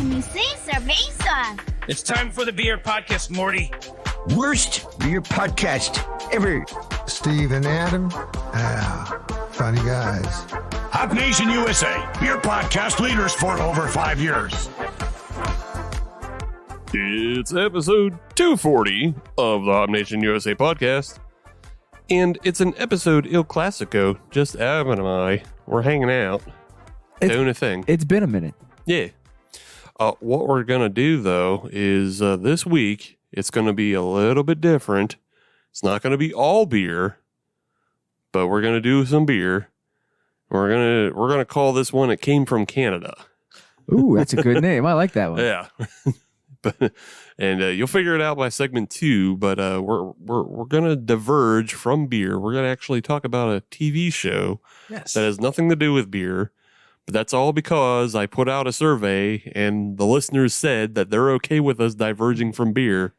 me say cerveza. It's time for the beer podcast, Morty. Worst beer podcast ever. Steve and Adam, funny guys. Hop Nation USA, beer podcast leaders for over 5 years. It's episode 240 of the Hop Nation USA podcast. And it's an episode Il Classico. Just Adam and I. We're hanging out. Doing a thing. It's been a minute. Yeah. What we're going to do, though, is this week, it's going to be a little bit different. It's not going to be all beer, but we're going to do some beer. We're gonna call this one It Came from Canada. Ooh, that's a good name. I like that one. Yeah. And you'll figure it out by segment 2, but we're going to diverge from beer. We're going to actually talk about a TV show that has nothing to do with beer. But that's all because I put out a survey and the listeners said that they're okay with us diverging from beer.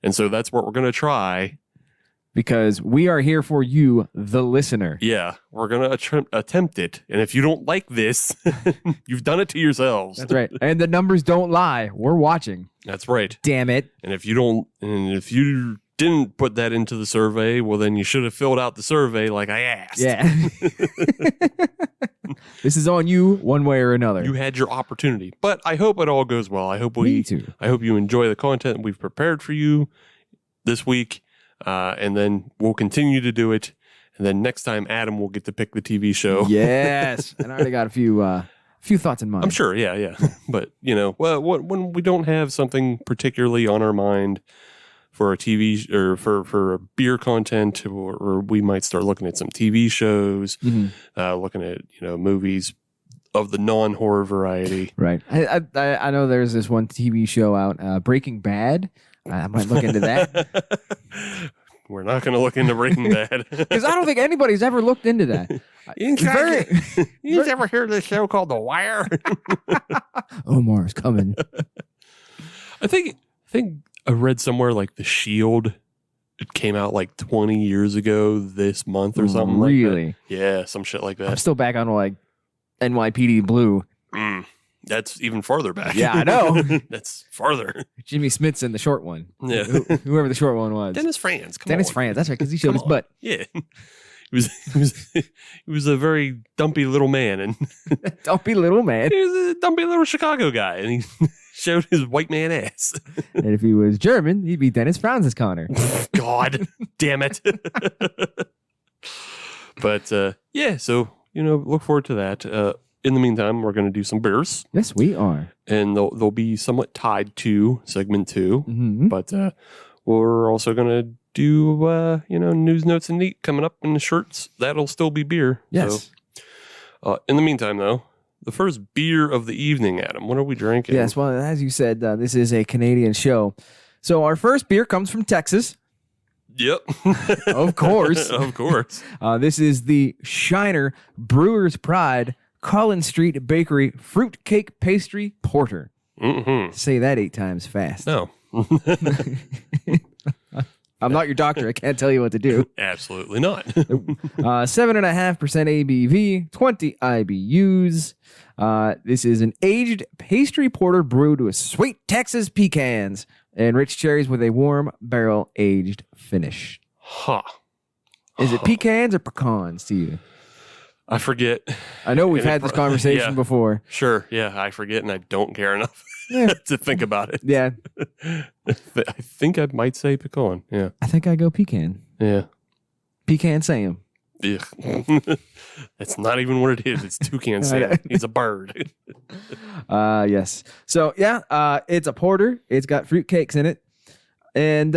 And so that's what we're going to try. Because we are here for you, the listener. Yeah, we're going to attempt it. And if you don't like this, you've done it to yourselves. That's right. And the numbers don't lie. We're watching. That's right. Damn it. And if you didn't put that into the survey, well, then you should have filled out the survey like I asked. Yeah. This is on you one way or another. You had your opportunity. But I hope it all goes well. I hope Me too. I hope you enjoy the content we've prepared for you this week. And then we'll continue to do it. And then next time, Adam will get to pick the TV show. Yes. And I already got a few thoughts in mind. I'm sure. Yeah. But, when we don't have something particularly on our mind for a TV or for beer content, or we might start looking at some TV shows, looking at, movies of the non-horror variety. Right. I know there's this one TV show out, Breaking Bad. I might look into that. We're not going to look into Breaking Bad. Because I don't think anybody's ever looked into that. You ever heard of this show called The Wire? Omar's coming. I think I read somewhere like The Shield. It came out like 20 years ago this month or something like that. Really? Yeah, some shit like that. I'm still back on like NYPD Blue. That's even farther back. Yeah, I know. That's farther. Jimmy Smithson, the short one. Yeah. Whoever the short one was. Dennis Franz. Dennis Franz. That's right, because he showed his butt. Yeah. He was a very dumpy little man, and Dumpy little man. he was a dumpy little Chicago guy, and he showed his white man ass. And if he was German, he'd be Dennis Franz's Connor. God damn it. But so look forward to that. In the meantime, we're going to do some beers. Yes, we are. And they'll be somewhat tied to segment 2. Mm-hmm. But we're also going to do, news, notes, and neat coming up in the shirts. That'll still be beer. Yes. So, in the meantime, though, the first beer of the evening, Adam, what are we drinking? Yes, well, as you said, this is a Canadian show. So our first beer comes from Texas. Yep. Of course. Of course. This is the Shiner Brewer's Pride Collin Street Bakery Fruitcake Pastry Porter. Mm-hmm. Say that 8 times fast. No. I'm not your doctor. I can't tell you what to do. Absolutely not. 7.5% ABV, 20 IBUs. This is an aged pastry porter brewed with sweet Texas pecans and rich cherries with a warm barrel aged finish. Huh. Is it pecans or pecans to you? I forget. I know we've had this conversation before. Sure. Yeah, I forget and I don't care enough to think about it. Yeah. I think I might say pecan. Yeah. I think I go pecan. Yeah. Pecan Sam. Ugh. That's not even what it is. It's Toucan Sam. He's a bird. Yes. So, it's a porter. It's got fruitcakes in it. And,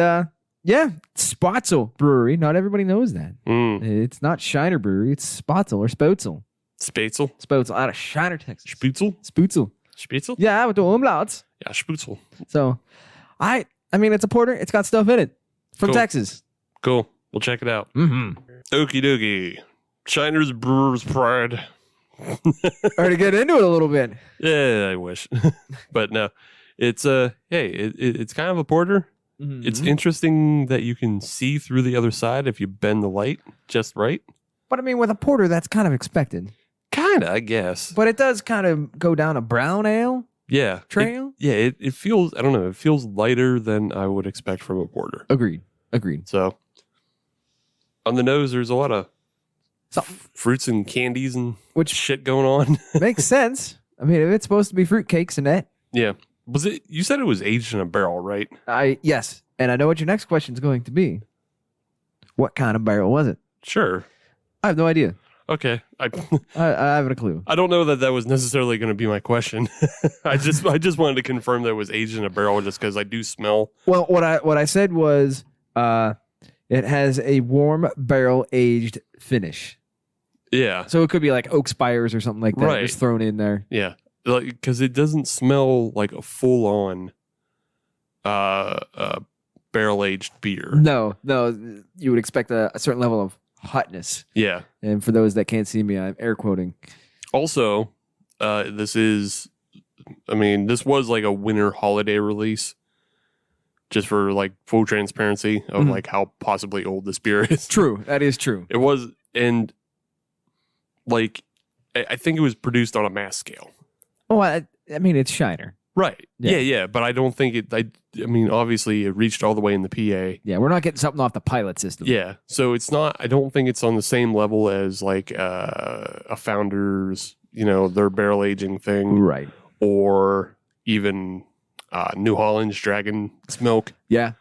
Spotzel Brewery. Not everybody knows that. It's not Shiner Brewery. It's Spotzel or Spotzel. Spotzel out of Shiner, Texas. Spitzel? Yeah, with the umlauts. Yeah, Spitzel. So, I mean, it's a porter. It's got stuff in it from Texas. Cool. We'll check it out. Mm-hmm. Okie dokie. Shiner's Brewer's Pride. Or to get into it a little bit. Yeah, I wish. But no, it's it's kind of a porter. Mm-hmm. It's interesting that you can see through the other side if you bend the light just right. But I mean, with a porter, that's kind of expected. Kind of, I guess. But it does kind of go down a brown ale. Yeah. trail. It feels, I don't know, it feels lighter than I would expect from a porter. Agreed. So on the nose, there's a lot of So- fruits and candies and Which- shit going on. Makes sense. I mean, if it's supposed to be fruitcakes in that, Yeah. Was it, you said it was aged in a barrel, right? yes. And I know what your next question is going to be. What kind of barrel was it? Sure. I have no idea. Okay. I haven't a clue. I don't know that was necessarily going to be my question. I just wanted to confirm that it was aged in a barrel just because I do smell. Well, what I said was it has a warm barrel aged finish. Yeah. So it could be like oak spires or something like that Right. just thrown in there. Yeah. Because it doesn't smell like a full on barrel aged beer. No, you would expect a certain level of hotness. Yeah. And for those that can't see me, I'm air quoting. Also, this was like a winter holiday release. Just for like full transparency of Mhm. like how possibly old this beer is. True. That is true. It was, and like, I think it was produced on a mass scale. Oh, I mean, it's Shiner. Right. Yeah. Yeah. But I don't think it, I mean, obviously it reached all the way in the PA. Yeah, we're not getting something off the pilot system. Yeah. So it's not, I don't think it's on the same level as like a Founders, their barrel aging thing. Right. Or even New Holland's Dragon's Milk. Yeah.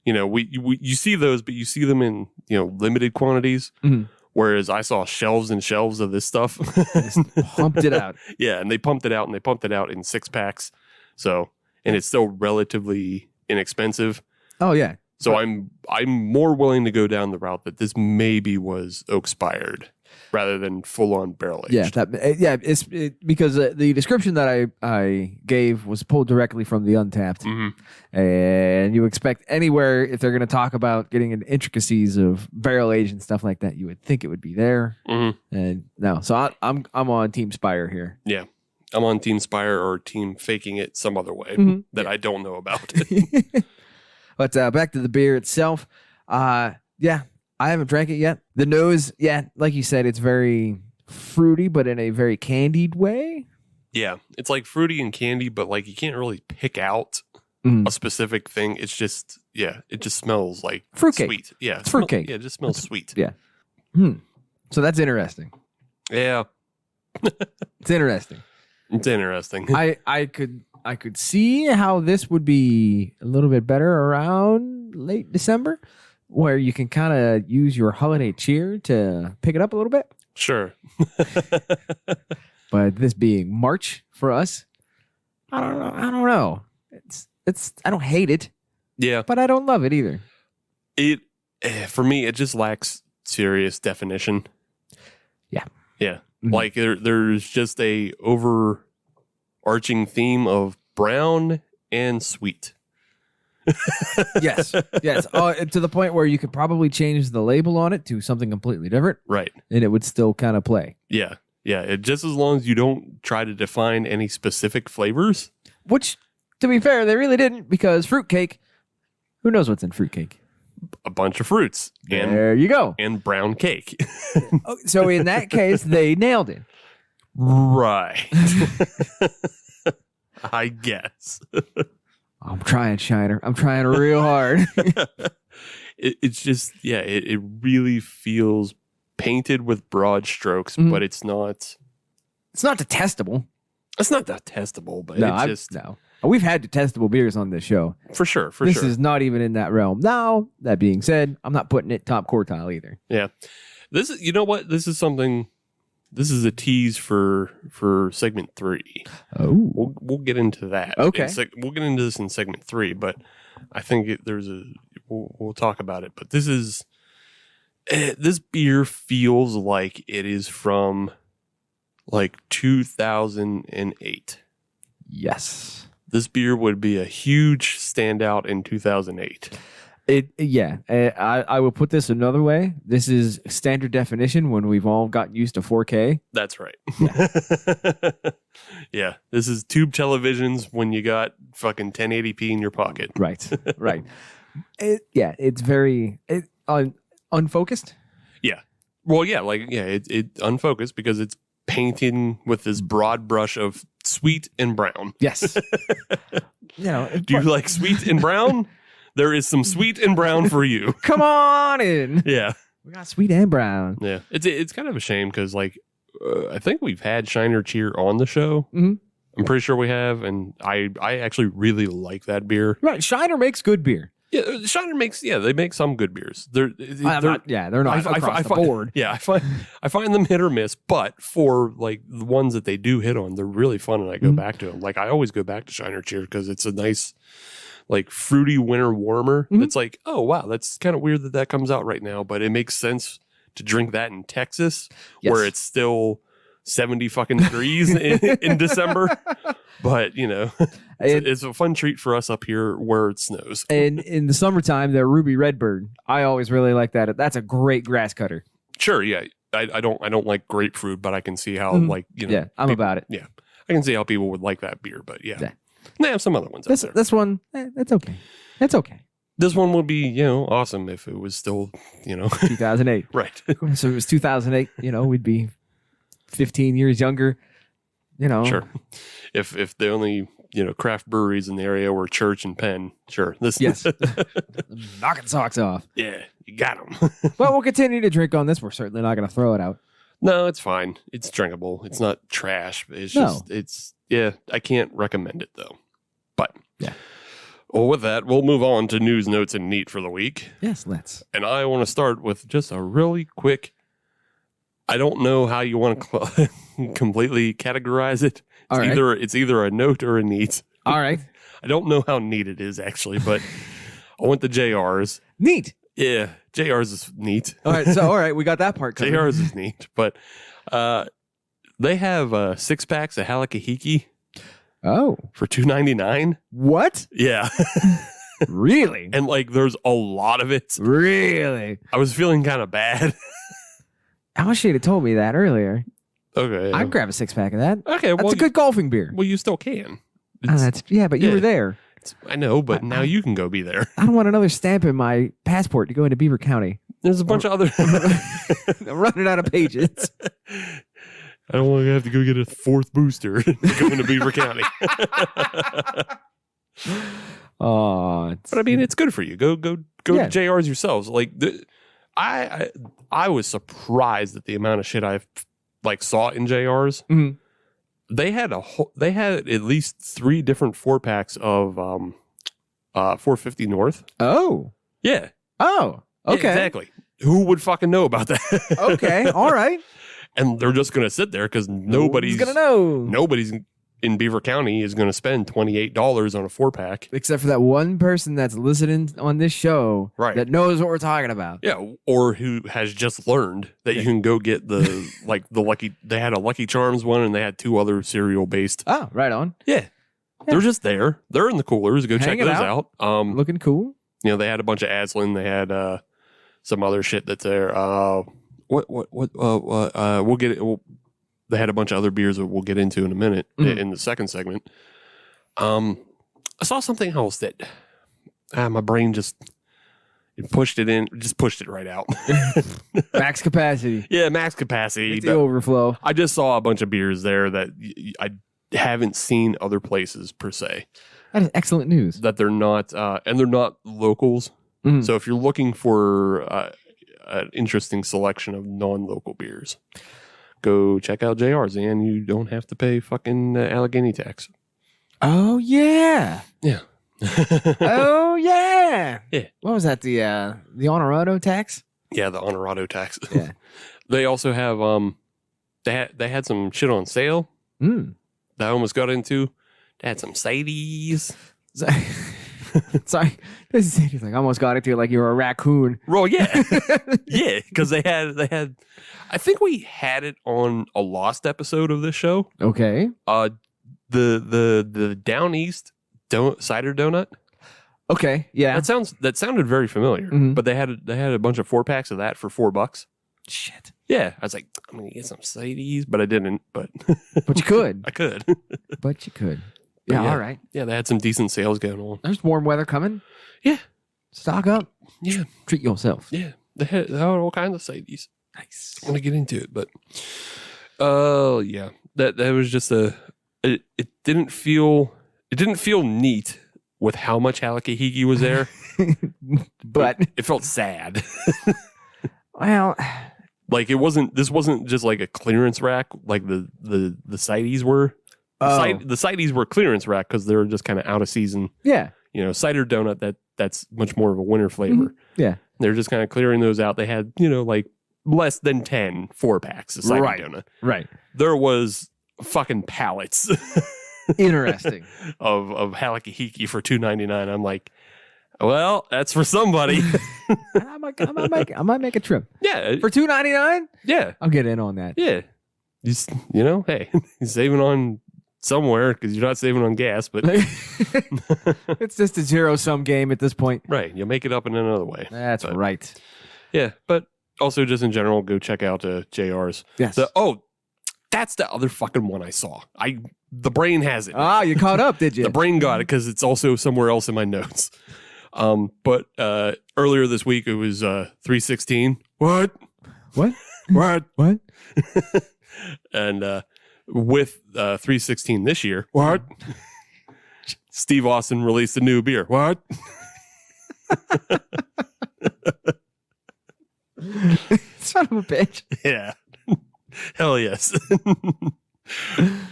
You see those, but you see them in, limited quantities. Mhm. Whereas I saw shelves and shelves of this stuff. Pumped it out. Yeah. And they pumped it out in 6-packs. So, and it's still relatively inexpensive. Oh, yeah. So I'm more willing to go down the route that this maybe was oak spired rather than full on barrel aged. Yeah, it's because the description that I gave was pulled directly from the Untapped, and you expect anywhere if they're going to talk about getting into intricacies of barrel age and stuff like that, you would think it would be there, and no. So I'm on Team Spire here. Yeah, I'm on Team Spire or Team Faking It some other way that I don't know about. But back to the beer itself, yeah. I haven't drank it yet. The nose, yeah, like you said, it's very fruity, but in a very candied way. Yeah, it's like fruity and candy, but like you can't really pick out a specific thing. It's just, it just smells like Fruitcake. Sweet. Yeah, It's fruitcake. Yeah, it just smells sweet. Yeah. So that's interesting. Yeah, It's interesting. it's interesting. I could see how this would be a little bit better around late December, where you can kind of use your holiday cheer to pick it up a little bit. Sure. But this being March for us, I don't know. It's I don't hate it, Yeah, but I don't love it either. it for me it just lacks serious definition. Yeah. Yeah. Mhm. Like there's just a overarching theme of brown and sweet. Yes. To the point where you could probably change the label on it to something completely different, Right. and it would still kind of play. Yeah. Yeah. Just as long as you don't try to define any specific flavors. Which, to be fair, they really didn't, because fruitcake, who knows what's in fruitcake? A bunch of fruits There you go. and brown cake. Oh, so in that case, they nailed it. Right. I guess. I'm trying, Shiner. I'm trying real hard. It's just, it really feels painted with broad strokes, but it's not It's not detestable. that testable, but No, it's just no. We've had detestable beers on this show. for sure. This is not even in that realm. Now, that being said, I'm not putting it top quartile either. Yeah. This is, you know what? This is a tease for segment 3. Oh. We'll get into that. Okay. We'll get into this in segment 3, but I think we'll talk about it. But this beer feels like it is from like 2008. Yes. This beer would be a huge standout in 2008. I will put this another way. This is standard definition when we've all gotten used to 4K. That's right. Yeah. This is tube televisions when you got fucking 1080p in your pocket. Right. It's very unfocused. Yeah. Well, yeah, it unfocused because it's painting with this broad brush of sweet and brown. Yes. Do you like sweet and brown? There is some sweet and brown for you. Come on in. Yeah. We got sweet and brown. Yeah. It's kind of a shame because, like, I think we've had Shiner Cheer on the show. Mm-hmm. I'm pretty sure we have, and I actually really like that beer. Right. Shiner makes good beer. Yeah, Shiner makes. Yeah, they make some good beers. They're not across the board. Yeah, I find them hit or miss, but for like the ones that they do hit on, they're really fun, and I go back to them. Like I always go back to Shiner Cheer because it's a nice, like fruity winter warmer. It's like, oh wow, that's kind of weird that comes out right now, but it makes sense to drink that in Texas where it's still 70 fucking degrees in December. But, it's a fun treat for us up here where it snows. And in the summertime, the Ruby Redbird, I always really like that. That's a great grass cutter. Sure, yeah. I don't like grapefruit, but I can see how Yeah, I'm about it. Yeah. I can see how people would like that beer, but yeah. They have some other ones out there. This one, that's okay. That's okay. This one would be, awesome if it was still, 2008. Right. So it was 2008, we'd be 15 years younger, Sure. If the only, craft breweries in the area were Church and Penn, sure. Yes. Knocking socks off. Yeah, you got them. Well, we'll continue to drink on this. We're certainly not going to throw it out. No, it's fine. It's drinkable. It's not trash. It's just, I can't recommend it though. But yeah. Well, with that, we'll move on to news, notes, and neat for the week. Yes, let's. And I want to start with just a really quick, I don't know how you want to completely categorize it. It's either a note or a neat. All right. I don't know how neat it is actually, but I went to JR's. Neat. Yeah, JR's is neat. All right, we got that part covered. JR's is neat, but they have 6 packs of Halakahiki. Oh, for $2.99. What? Yeah. Really? And like, there's a lot of it. Really? I was feeling kind of bad. I wish you'd have told me that earlier. Okay. I'd grab a 6-pack of that. Okay, that's a good golfing beer. Well, you still can. But you were there. I know, but now you can go be there. I don't want another stamp in my passport to go into Beaver County. There's a bunch of other. I'm running out of pages. I don't want to have to go get a 4th booster to go into Beaver County. Oh, but I mean, it's good for you. Go to JR's yourselves. Like, I was surprised at the amount of shit I've saw in JR's. Mm-hmm. They had at least 3 different 4-packs of 450 North. Oh, yeah. Oh, okay, yeah, exactly. Who would fucking know about that? Okay, all right. And they're just going to sit there because nobody's going to know. Nobody's in Beaver County is going to spend $28 on a 4-pack. Except for that one person that's listening on this show that knows what we're talking about. Yeah, or who has just learned that you can go get the Lucky. They had a Lucky Charms one and they had 2 other cereal based. Oh, right on. Yeah. They're just there. They're in the coolers. Go check those out. Looking cool. They had a bunch of Aslan. They had some other shit that's there. We'll get it. They had a bunch of other beers that we'll get into in a minute in the second segment. I saw something else that my brain just pushed it right out. Max capacity. Yeah, max capacity. It's the overflow. I just saw a bunch of beers there that I haven't seen other places per se. That is excellent news. That they're not, and they're not locals. Mm-hmm. So if you're looking for an interesting selection of non-local beers, go check out JR's, and you don't have to pay fucking Allegheny tax. Oh yeah, yeah. Oh yeah, yeah. What was that? The Honorado tax? Yeah, the Honorado tax. Yeah. They also have they had some shit on sale that I almost got into. They had some Sadies. Sorry, this is like I almost got into like you were a raccoon. Well, yeah, yeah, because they had. I think we had it on a lost episode of this show. Okay. The Down East cider donut. Okay, yeah, that sounded very familiar. Mm-hmm. But they had a bunch of 4-packs of that for $4. Shit. Yeah, I was like, I'm gonna get some Sadies, but I didn't. But you could. I could. But you could. Yeah, all right. Yeah, they had some decent sales going on. There's warm weather coming. Yeah. Stock up. Yeah. Treat yourself. Yeah. They had all kinds of Sadies. Nice. I'm going to get into it, but yeah. That was just it didn't feel neat with how much Halakahiki was there, but it felt sad. Well, like this wasn't just like a clearance rack like the cides were. The cides were clearance rack because they were just kind of out of season. Yeah. Cider donut that's much more of a winter flavor. Mm-hmm. Yeah. They're just kind of clearing those out. They had, like less than 10 4-packs of cider donut. Right. There was fucking pallets Interesting. of Halakahiki for $2.99. I'm like, well, that's for somebody. I might make a trip. Yeah. For $2.99? Yeah. I'll get in on that. Yeah. Just, hey, you're saving on somewhere because you're not saving on gas, but It's just a zero-sum game at this point. right. You'll make it up in another way. That's But, right. Yeah. But also just in general, go check out JR's. Yes. That's the other fucking one I saw. The brain has it. Ah, you caught up, did you? The brain got it because it's also somewhere else in my notes. But earlier this week it was 316. What? What? What? What? And with 316 this year, what? Steve Austin released a new beer. What? Son of a bitch. Yeah. Hell yes.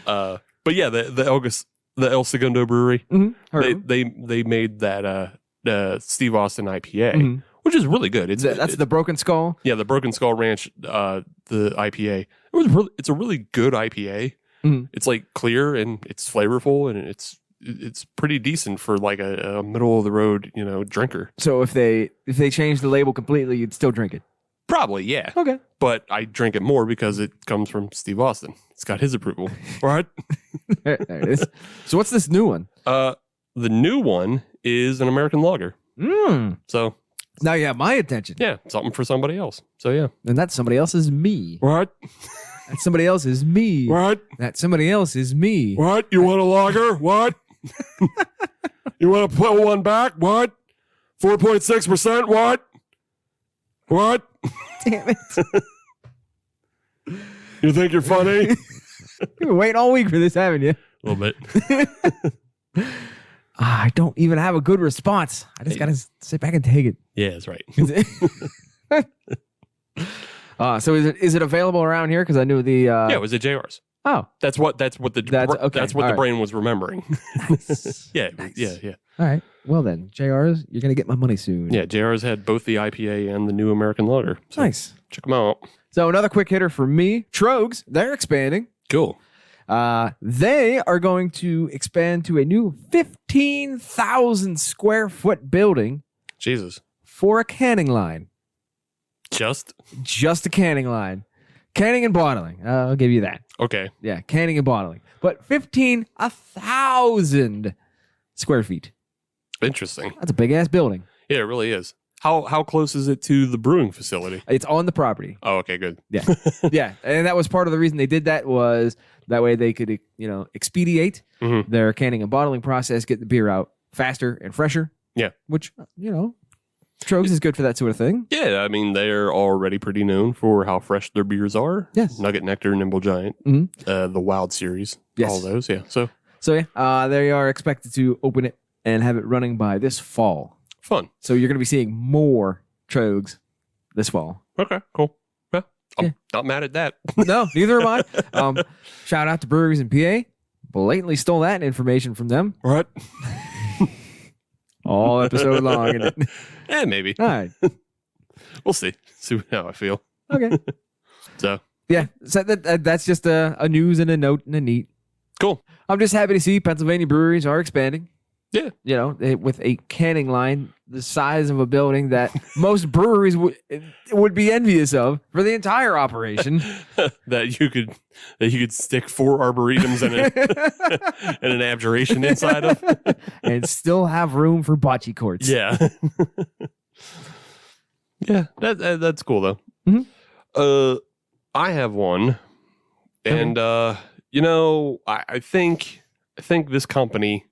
But yeah, the El Segundo Brewery, they made that Steve Austin IPA, which is really good. That's the Broken Skull. Yeah, the Broken Skull Ranch, the IPA. It's a really good IPA. It's like clear and it's flavorful and it's pretty decent for like a middle of the road, drinker. So if they changed the label completely, you'd still drink it. Probably, yeah. Okay. But I drink it more because it comes from Steve Austin. It's got his approval. Right? There it is. So what's this new one? The new one is an American lager. So Now you have my attention. yeah, something for somebody else. So yeah. And that somebody else is me. What? That somebody else is me. What? That somebody else is me. What? You want a lager? What? You want to pull one back? What? 4.6%? What? What? Damn it. You think you're funny? You've been waiting all week for this, haven't you? A little bit. I don't even have a good response. I just got to sit back and take it. Yeah, that's right. So is it available around here? Because I knew the. Yeah, it was at JR's. Oh. That's what the okay. that's what the All brain was remembering. Nice. Yeah, Nice. yeah. All right. Well then, JR's, you're gonna get my money soon. Yeah, JR's had both the IPA and the new American lager. So Nice. check them out. So another quick hitter for me, Trogs. They're expanding. Cool. They are going to expand to a new 15,000 square foot building Jesus. for a canning line. Just Just a canning line. Canning and bottling. I'll give you that. okay. Yeah, canning and bottling. But 1,000 square feet. Interesting. That's a big ass building. Yeah, it really is. How close is it to the brewing facility? It's on the property. Oh, okay, good. Yeah. Yeah. And that was part of the reason they did that, was that way they could, expedite their canning and bottling process, get the beer out faster and fresher. Yeah. Which, Trogs is good for that sort of thing. Yeah, I mean, they're already pretty known for how fresh their beers are. Yes. Nugget Nectar, Nimble Giant, the Wild Series, Yes. all those, yeah. So So they are expected to open it and have it running by this fall. fun. So you're going to be seeing more Trogs this fall. Okay, cool. Yeah, I'm not mad at that. No, neither am I. Shout out to Breweries in PA. Blatantly stole that information from them. What? All episode long. Isn't it? Yeah, maybe. All right. We'll see. See how I feel. Okay. So Yeah. So that's just a news and a note and a neat. cool. I'm just happy to see Pennsylvania breweries are expanding. Yeah. With a canning line the size of a building that most breweries would be envious of for the entire operation. that you could stick 4 arboretums and an abjuration inside of. And still have room for bocce courts. Yeah. Yeah, that's cool though. I have one, and I think this company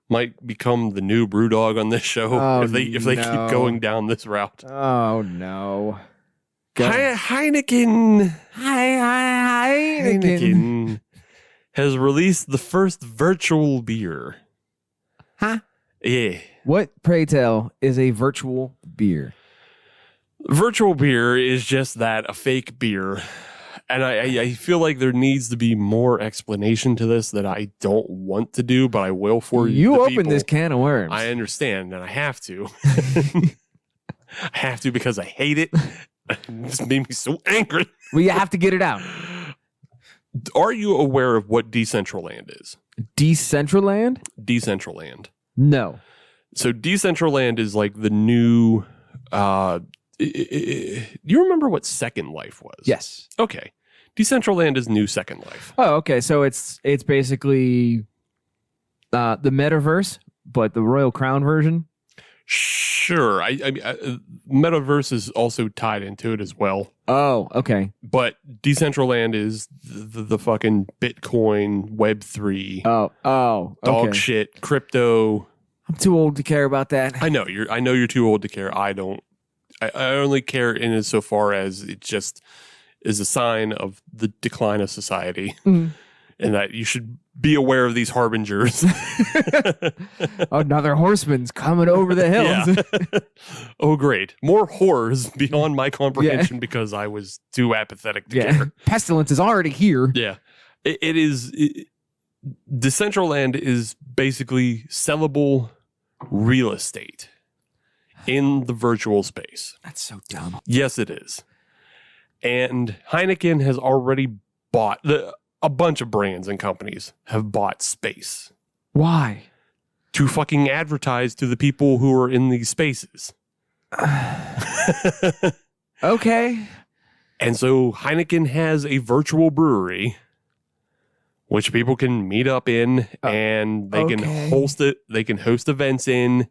might become the new brew dog on this show if they keep going down this route. Oh no. Heineken. Heineken. has released the first virtual beer. Huh? Yeah. What, pray tell, is a virtual beer? Virtual beer is just that, a fake beer. And I feel like there needs to be more explanation to this that I don't want to do, but I will for you. You opened this can of worms. I understand, and I have to. I have to because I hate it. This made me so angry. Well, you have to get it out. Are you aware of what Decentraland is? Decentraland? Decentraland. No. So Decentraland is like the new... do you remember what Second Life was? Yes. Okay. Decentraland is new Second Life. Oh, okay. So it's basically the metaverse, but the Royal Crown version. Sure. Metaverse is also tied into it as well. Oh, okay. But Decentraland is the fucking Bitcoin, Web3, okay. dog shit, crypto. I'm too old to care about that. I know you're too old to care. I don't. I only care in as so far as it just is a sign of the decline of society, and that you should be aware of these harbingers. Another horseman's coming over the hills. Yeah. Oh, great. More horrors beyond my comprehension because I was too apathetic to care. Pestilence is already here. Yeah. Decentraland is basically sellable real estate in the virtual space. That's so dumb. Yes, it is. And Heineken has already bought a bunch of brands and companies have bought space. Why? To fucking advertise to the people who are in these spaces. Okay. And so Heineken has a virtual brewery which people can meet up in and they can host it. They can host events in.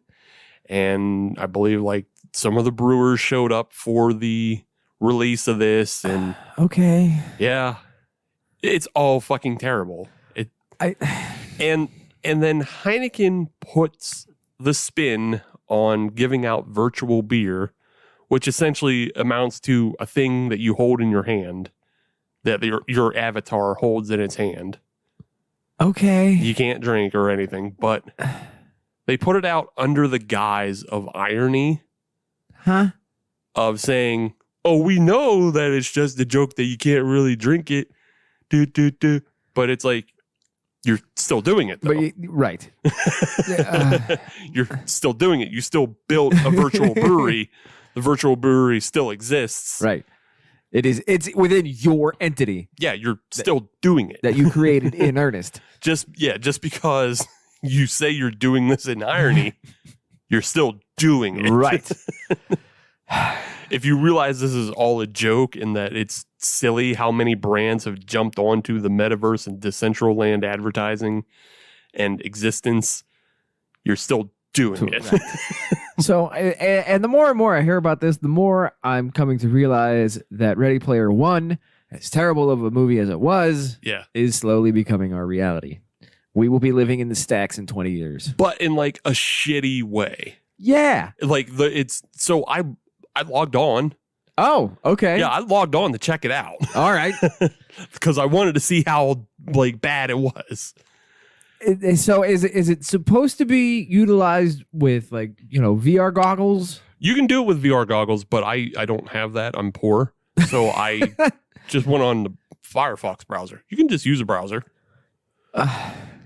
And I believe like some of the brewers showed up for the release of this. And okay. Yeah, it's all fucking terrible. And then Heineken puts the spin on giving out virtual beer, which essentially amounts to a thing that you hold in your hand that your avatar holds in its hand. Okay. You can't drink or anything, but they put it out under the guise of irony. Huh? Of saying, oh, we know that it's just a joke that you can't really drink it. But it's like, you're still doing it, though. Right. You're still doing it. You still built a virtual brewery. The virtual brewery still exists. Right. It's within your entity. Yeah, you're still doing it. That you created in earnest. Just because you say you're doing this in irony, you're still doing it. Right. If you realize this is all a joke and that it's silly how many brands have jumped onto the metaverse and Decentraland advertising and existence, you're still doing it. Right. So, and the more and more I hear about this, the more I'm coming to realize that Ready Player One, as terrible of a movie as it was, is slowly becoming our reality. We will be living in the stacks in 20 years. But in like a shitty way. Yeah. Like I logged on. Oh, okay. Yeah, I logged on to check it out. All right. Because I wanted to see how like bad it was. So is it supposed to be utilized with like, VR goggles? You can do it with VR goggles, but I don't have that. I'm poor. So I just went on the Firefox browser. You can just use a browser.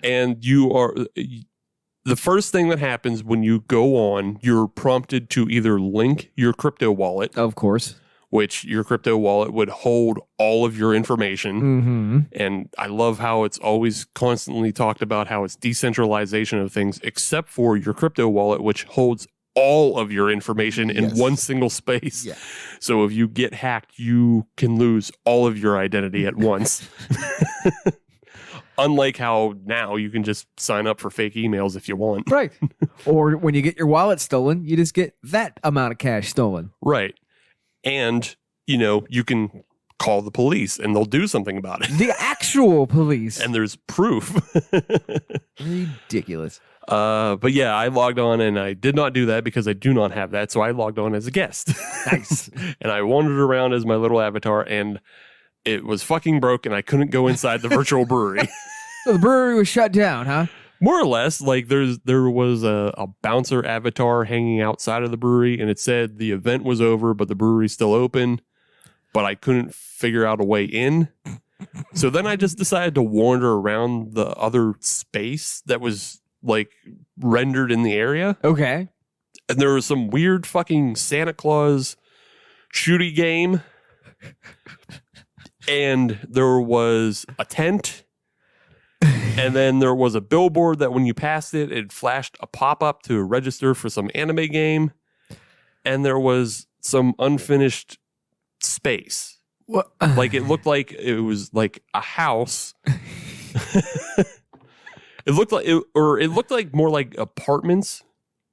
And the first thing that happens when you go on, you're prompted to either link your crypto wallet. Of course. Which your crypto wallet would hold all of your information. Mm-hmm. And I love how it's always constantly talked about how it's decentralization of things, except for your crypto wallet, which holds all of your information in one single space. Yeah. So if you get hacked, you can lose all of your identity at once. Unlike how now you can just sign up for fake emails if you want. Right. Or when you get your wallet stolen, you just get that amount of cash stolen. Right. And, you can call the police and they'll do something about it. The actual police. And there's proof. Ridiculous. But yeah, I logged on and I did not do that because I do not have that. So I logged on as a guest. Nice. And I wandered around as my little avatar and it was fucking broke and I couldn't go inside the virtual brewery. So the brewery was shut down, huh? More or less, like there was a bouncer avatar hanging outside of the brewery, and it said the event was over, but the brewery's still open. But I couldn't figure out a way in. So then I just decided to wander around the other space that was like rendered in the area. Okay. And there was some weird fucking Santa Claus shooty game. And there was a tent. And then there was a billboard that when you passed it, it flashed a pop-up to register for some anime game. And there was some unfinished space. What? Like it looked like it was like a house. It looked like more like apartments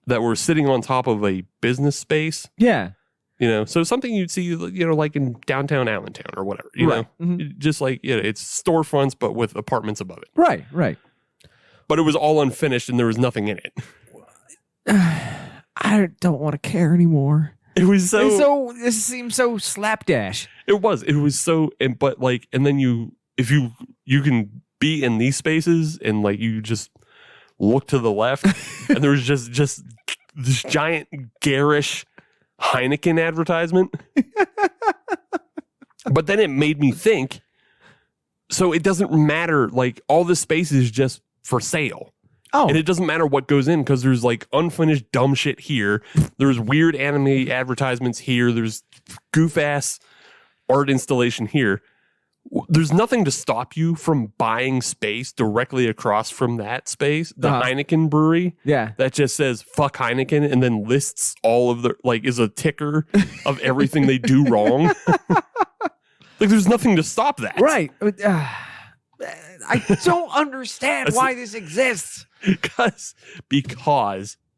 that were sitting on top of a business space. Yeah. You know, so something you'd see, you know, like in downtown Allentown or whatever, you know, just like, you know, it's storefronts, but with apartments above it. Right, right. But it was all unfinished and there was nothing in it. I don't want to care anymore. It was so this seems so slapdash. It was so, but like, and then you can be in these spaces and like, you just look to the left and there's just this giant garish Heineken advertisement. But then it made me think, so it doesn't matter, like all this space is just for sale. Oh. And it doesn't matter what goes in because there's like unfinished dumb shit here. There's weird anime advertisements here. There's goof ass art installation here. There's nothing to stop you from buying space directly across from that space, the Heineken brewery. Yeah. That just says fuck Heineken and then lists all of the, like, is a ticker of everything they do wrong. Like, there's nothing to stop that. Right. I don't understand why this exists. Because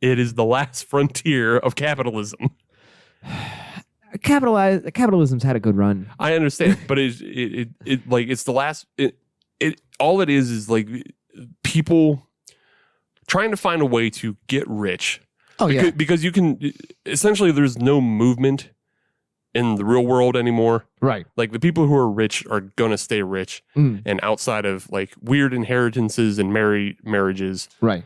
it is the last frontier of capitalism. Capitalism's had a good run. I understand, but it like it's the last. It all it is like people trying to find a way to get rich. Oh yeah, because you can essentially there's no movement in the real world anymore. Right. Like the people who are rich are gonna stay rich, and outside of like weird inheritances and marriages, right.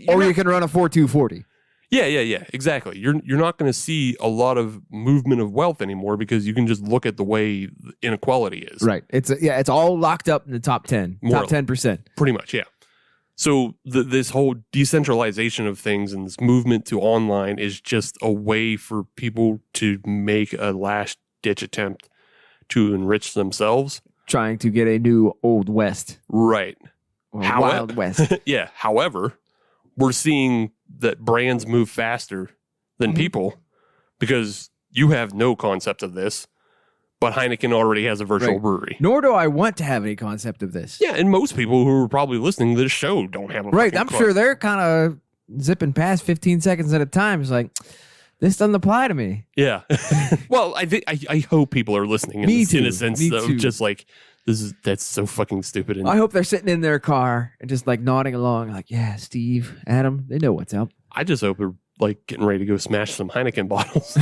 Or you can run a 4-2-40. Yeah, exactly. You're not going to see a lot of movement of wealth anymore because you can just look at the way inequality is. Right. It's all locked up in the top 10, top 10%. Pretty much, yeah. So this whole decentralization of things and this movement to online is just a way for people to make a last ditch attempt to enrich themselves. Trying to get a new Old West. Right. Wild West. Yeah. However, we're seeing that brands move faster than people because you have no concept of this, but Heineken already has a virtual brewery. Nor do I want to have any concept of this. Yeah, and most people who are probably listening to this show don't have a right. I'm sure they're kind of zipping past 15 seconds at a time. It's like, this doesn't apply to me. Yeah. Well, I hope people are listening in a sense of just like, that's so fucking stupid. And I hope they're sitting in their car and just like nodding along, like, yeah, Steve, Adam, they know what's up. I just hope they're like getting ready to go smash some Heineken bottles.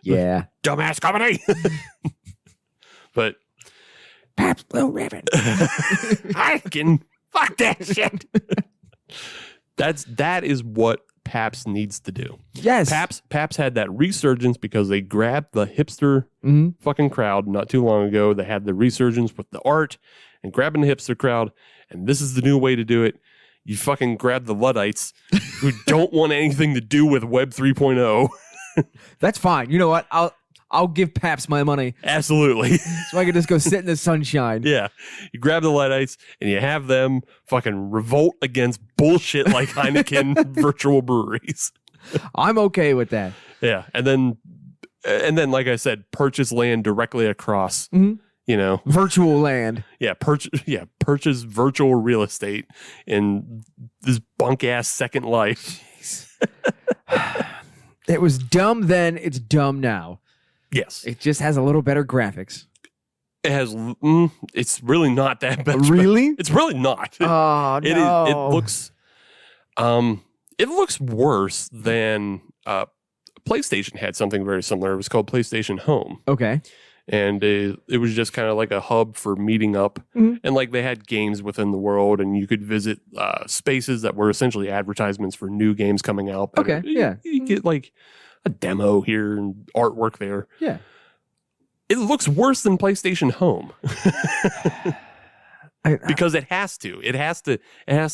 Yeah. Dumbass company. But Pabst Blue Ribbon. Heineken, fuck that shit. That is what Pabst needs to do. Yes. Pabst had that resurgence because they grabbed the hipster fucking crowd not too long ago. They had the resurgence with the art and grabbing the hipster crowd. And this is the new way to do it. You fucking grab the Luddites who don't want anything to do with Web 3.0. That's fine. You know what? I'll give Pabst my money. Absolutely. So I can just go sit in the sunshine. Yeah. You grab the Luddites and you have them fucking revolt against bullshit like Heineken virtual breweries. I'm okay with that. Yeah. And then, like I said, purchase land directly across, you know. Virtual land. Yeah. Purchase virtual real estate in this bunk ass Second Life. It was dumb then. It's dumb now. Yes. It just has a little better graphics. It has. It's really not that bad. Really? It's really not. Oh no! It looks. It looks worse than PlayStation had something very similar. It was called PlayStation Home. Okay. And it was just kind of like a hub for meeting up. And like they had games within the world, and you could visit spaces that were essentially advertisements for new games coming out. But Okay, yeah. You get like a demo here and artwork there. Yeah. It looks worse than PlayStation Home. Because it has to. It has to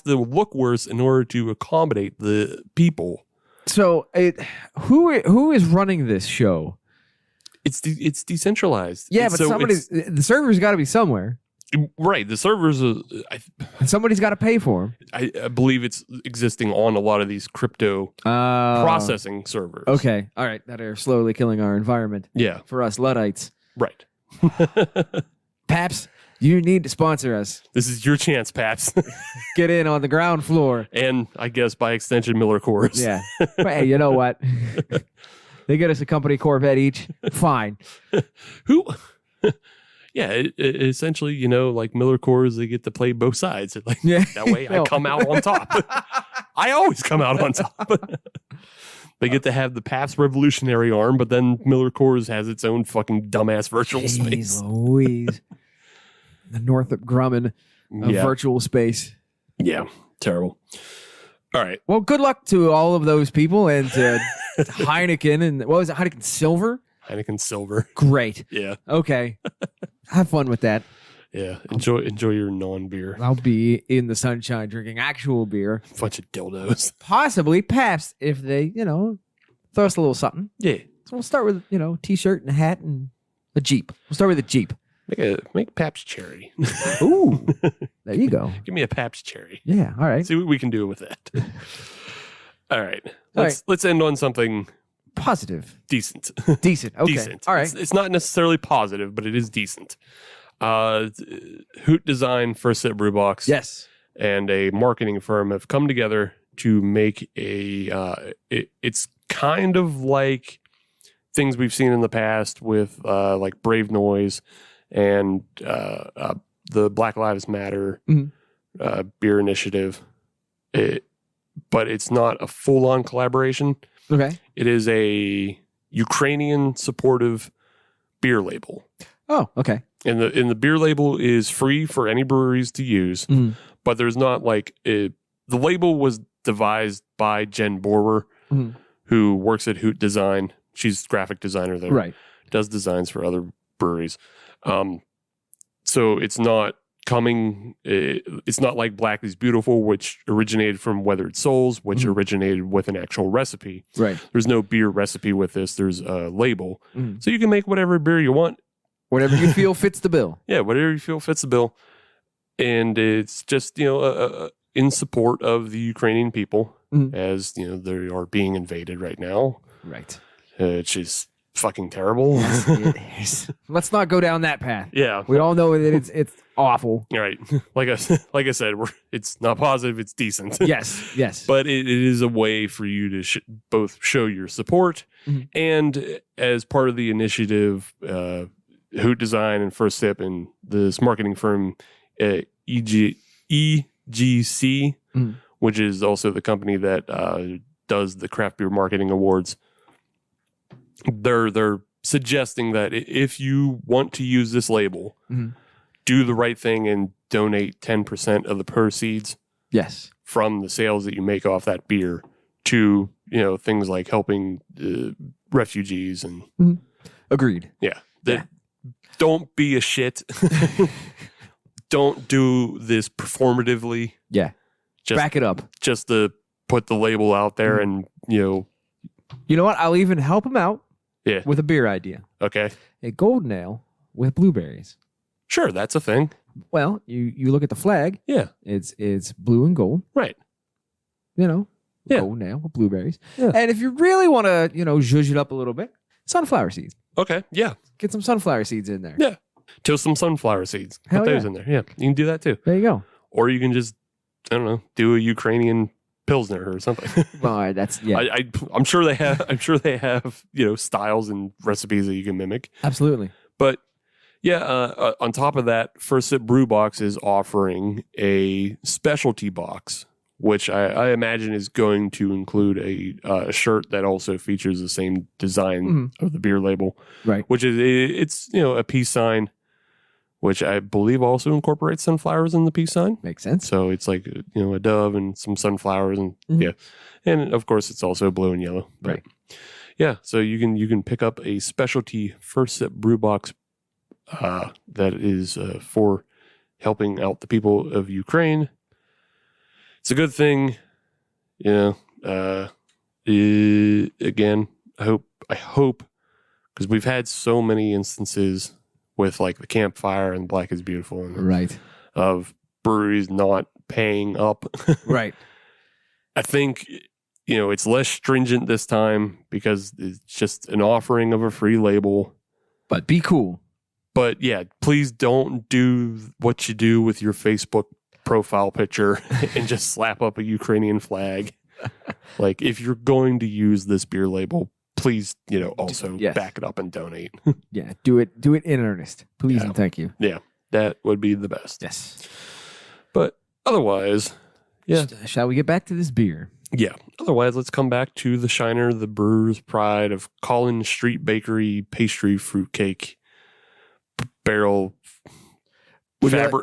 look worse in order to accommodate the people. So who is running this show? It's decentralized. Yeah, And but the server's got to be somewhere. Right. The servers, And somebody's got to pay for them. I believe it's existing on a lot of these crypto processing servers. Okay. All right. That are slowly killing our environment. Yeah. For us Luddites. Right. Paps, you need to sponsor us. This is your chance, Paps. Get in on the ground floor. And I guess by extension, Miller Coors. Yeah. But hey, you know what? They get us a company Corvette each. Fine. Who? Yeah, essentially, like Miller Coors, they get to play both sides. Like that way, I come out on top. I always come out on top. They get to have the Pabst Revolutionary arm, but then Miller Coors has its own fucking dumbass virtual space. Louise. The Northrop Grumman of virtual space. Yeah, terrible. All right. Well, good luck to all of those people and to Heineken and what was it? Heineken Silver? Heineken Silver. Great. Yeah. Okay. Have fun with that. Yeah. Enjoy your non-beer. I'll be in the sunshine drinking actual beer. Bunch of dildos. Possibly Pabst if they, throw us a little something. Yeah. So we'll start with, t-shirt and a hat and a Jeep. We'll start with a Jeep. Make Pabst Cherry. Ooh. There you go. Give me a Pabst Cherry. Yeah. All right. See what we can do with that. All right. Let's end on something positive. Decent. Decent. Okay. Decent. All right. It's not necessarily positive, but it is decent. Hoot Design, First Sip Brew Box, yes, and a marketing firm have come together to make it's kind of like things we've seen in the past with like Brave Noise and the Black Lives Matter beer initiative. But it's not a full-on collaboration. Okay. It is a Ukrainian supportive beer label. Oh, okay. And the beer label is free for any breweries to use, but there's not like the label was devised by Jen Brewer, who works at Hoot Design. She's graphic designer there, right? Does designs for other breweries. So it's not coming. It's not like Black is Beautiful, which originated from Weathered Souls, which originated with an actual recipe. Right. There's no beer recipe with this. There's a label, so you can make whatever beer you want. Whatever you feel fits the bill. Yeah, whatever you feel fits the bill. And it's just, in support of the Ukrainian people as, they are being invaded right now. Right. Which is fucking terrible. Yes, it is. Let's not go down that path. Yeah. We all know that it's awful. All right. Like I said, it's not positive, it's decent. Yes. But it is a way for you to both show your support and as part of the initiative, Hoot Design and First Sip and this marketing firm EGC, which is also the company that does the craft beer marketing awards. They're suggesting that if you want to use this label, do the right thing and donate 10% of the proceeds from the sales that you make off that beer to things like helping refugees and agreed. Yeah. Don't be a shit. Don't do this performatively. Yeah. Just back it up. Just to put the label out there and, You know what? I'll even help him out with a beer idea. Okay. A golden ale with blueberries. Sure, that's a thing. Well, you look at the flag. Yeah. It's blue and gold. Right. Golden ale with blueberries. Yeah. And if you really want to, zhuzh it up a little bit, sunflower seeds. Okay. Yeah. Get some sunflower seeds in there. Yeah. Toast some sunflower seeds. Hell Put those in there. Yeah. You can do that too. There you go. Or you can just, I don't know, do a Ukrainian Pilsner or something. Well, that's I'm sure they have, styles and recipes that you can mimic. Absolutely. But on top of that, First Sip Brew Box is offering a specialty box which I imagine is going to include a shirt that also features the same design of the beer label. Right. Which is, it's, a peace sign, which I believe also incorporates sunflowers in the peace sign. Makes sense. So it's like, a dove and some sunflowers and yeah. And of course it's also blue and yellow. But, right. Yeah. So you can pick up a specialty First Sip brew box that is for helping out the people of Ukraine. It's a good thing, again, I hope, because we've had so many instances with like the campfire and Black is Beautiful and right. of breweries not paying up. Right. I think, it's less stringent this time because it's just an offering of a free label. But be cool. But yeah, please don't do what you do with your Facebook profile picture and just slap up a Ukrainian flag. Like, if you're going to use this beer label, please, also back it up and donate. Yeah, do it in earnest, please and thank you. Yeah, that would be the best. Yes. But otherwise, yeah. Shall we get back to this beer? Yeah. Otherwise, let's come back to the Shiner, the brewer's pride of Collin Street Bakery Pastry Fruitcake Barrel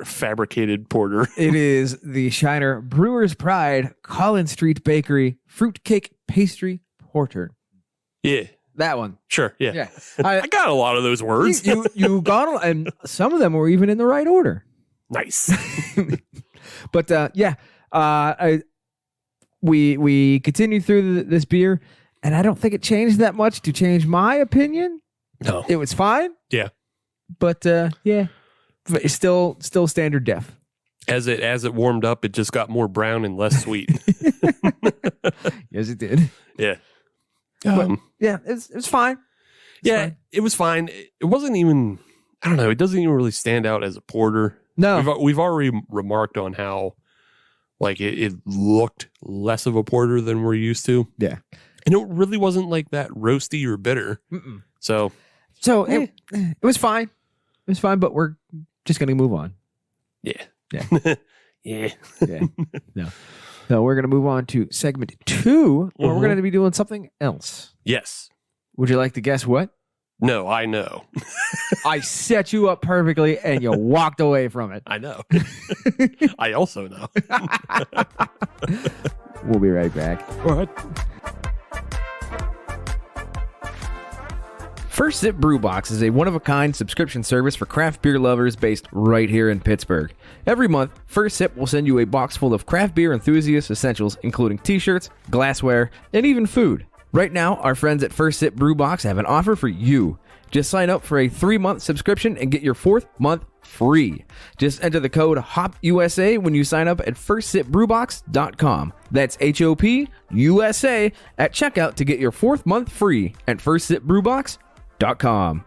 fabricated porter. It is the Shiner Brewer's Pride Collin Street Bakery Fruitcake Pastry Porter. Yeah. That one. Sure. Yeah. Yeah. I got a lot of those words. You got them, and some of them were even in the right order. Nice. But we continued through this beer, and I don't think it changed that much to change my opinion. No. It was fine. Yeah. But yeah. But it's still standard def. As it warmed up, it just got more brown and less sweet. Yes, it did. Yeah. Yeah, it's fine. It was fine. It wasn't even, I don't know, it doesn't even really stand out as a porter. No. We've already remarked on how like it looked less of a porter than we're used to. Yeah. And it really wasn't like that roasty or bitter. Mm-mm. So it was fine. It was fine, but we're just going to move on. Yeah. Yeah. Yeah. Yeah. No. So we're going to move on to segment 2, where we're going to be doing something else. Yes. Would you like to guess what? No, I know. I set you up perfectly and you walked away from it. I know. I also know. We'll be right back. What? First Sip Brew Box is a one-of-a-kind subscription service for craft beer lovers based right here in Pittsburgh. Every month, First Sip will send you a box full of craft beer enthusiast essentials, including t-shirts, glassware, and even food. Right now, our friends at First Sip Brew Box have an offer for you. Just sign up for a 3-month subscription and get your 4th month free. Just enter the code HOPUSA when you sign up at firstsipbrewbox.com. That's HOPUSA at checkout to get your 4th month free at firstsipbrewbox.com.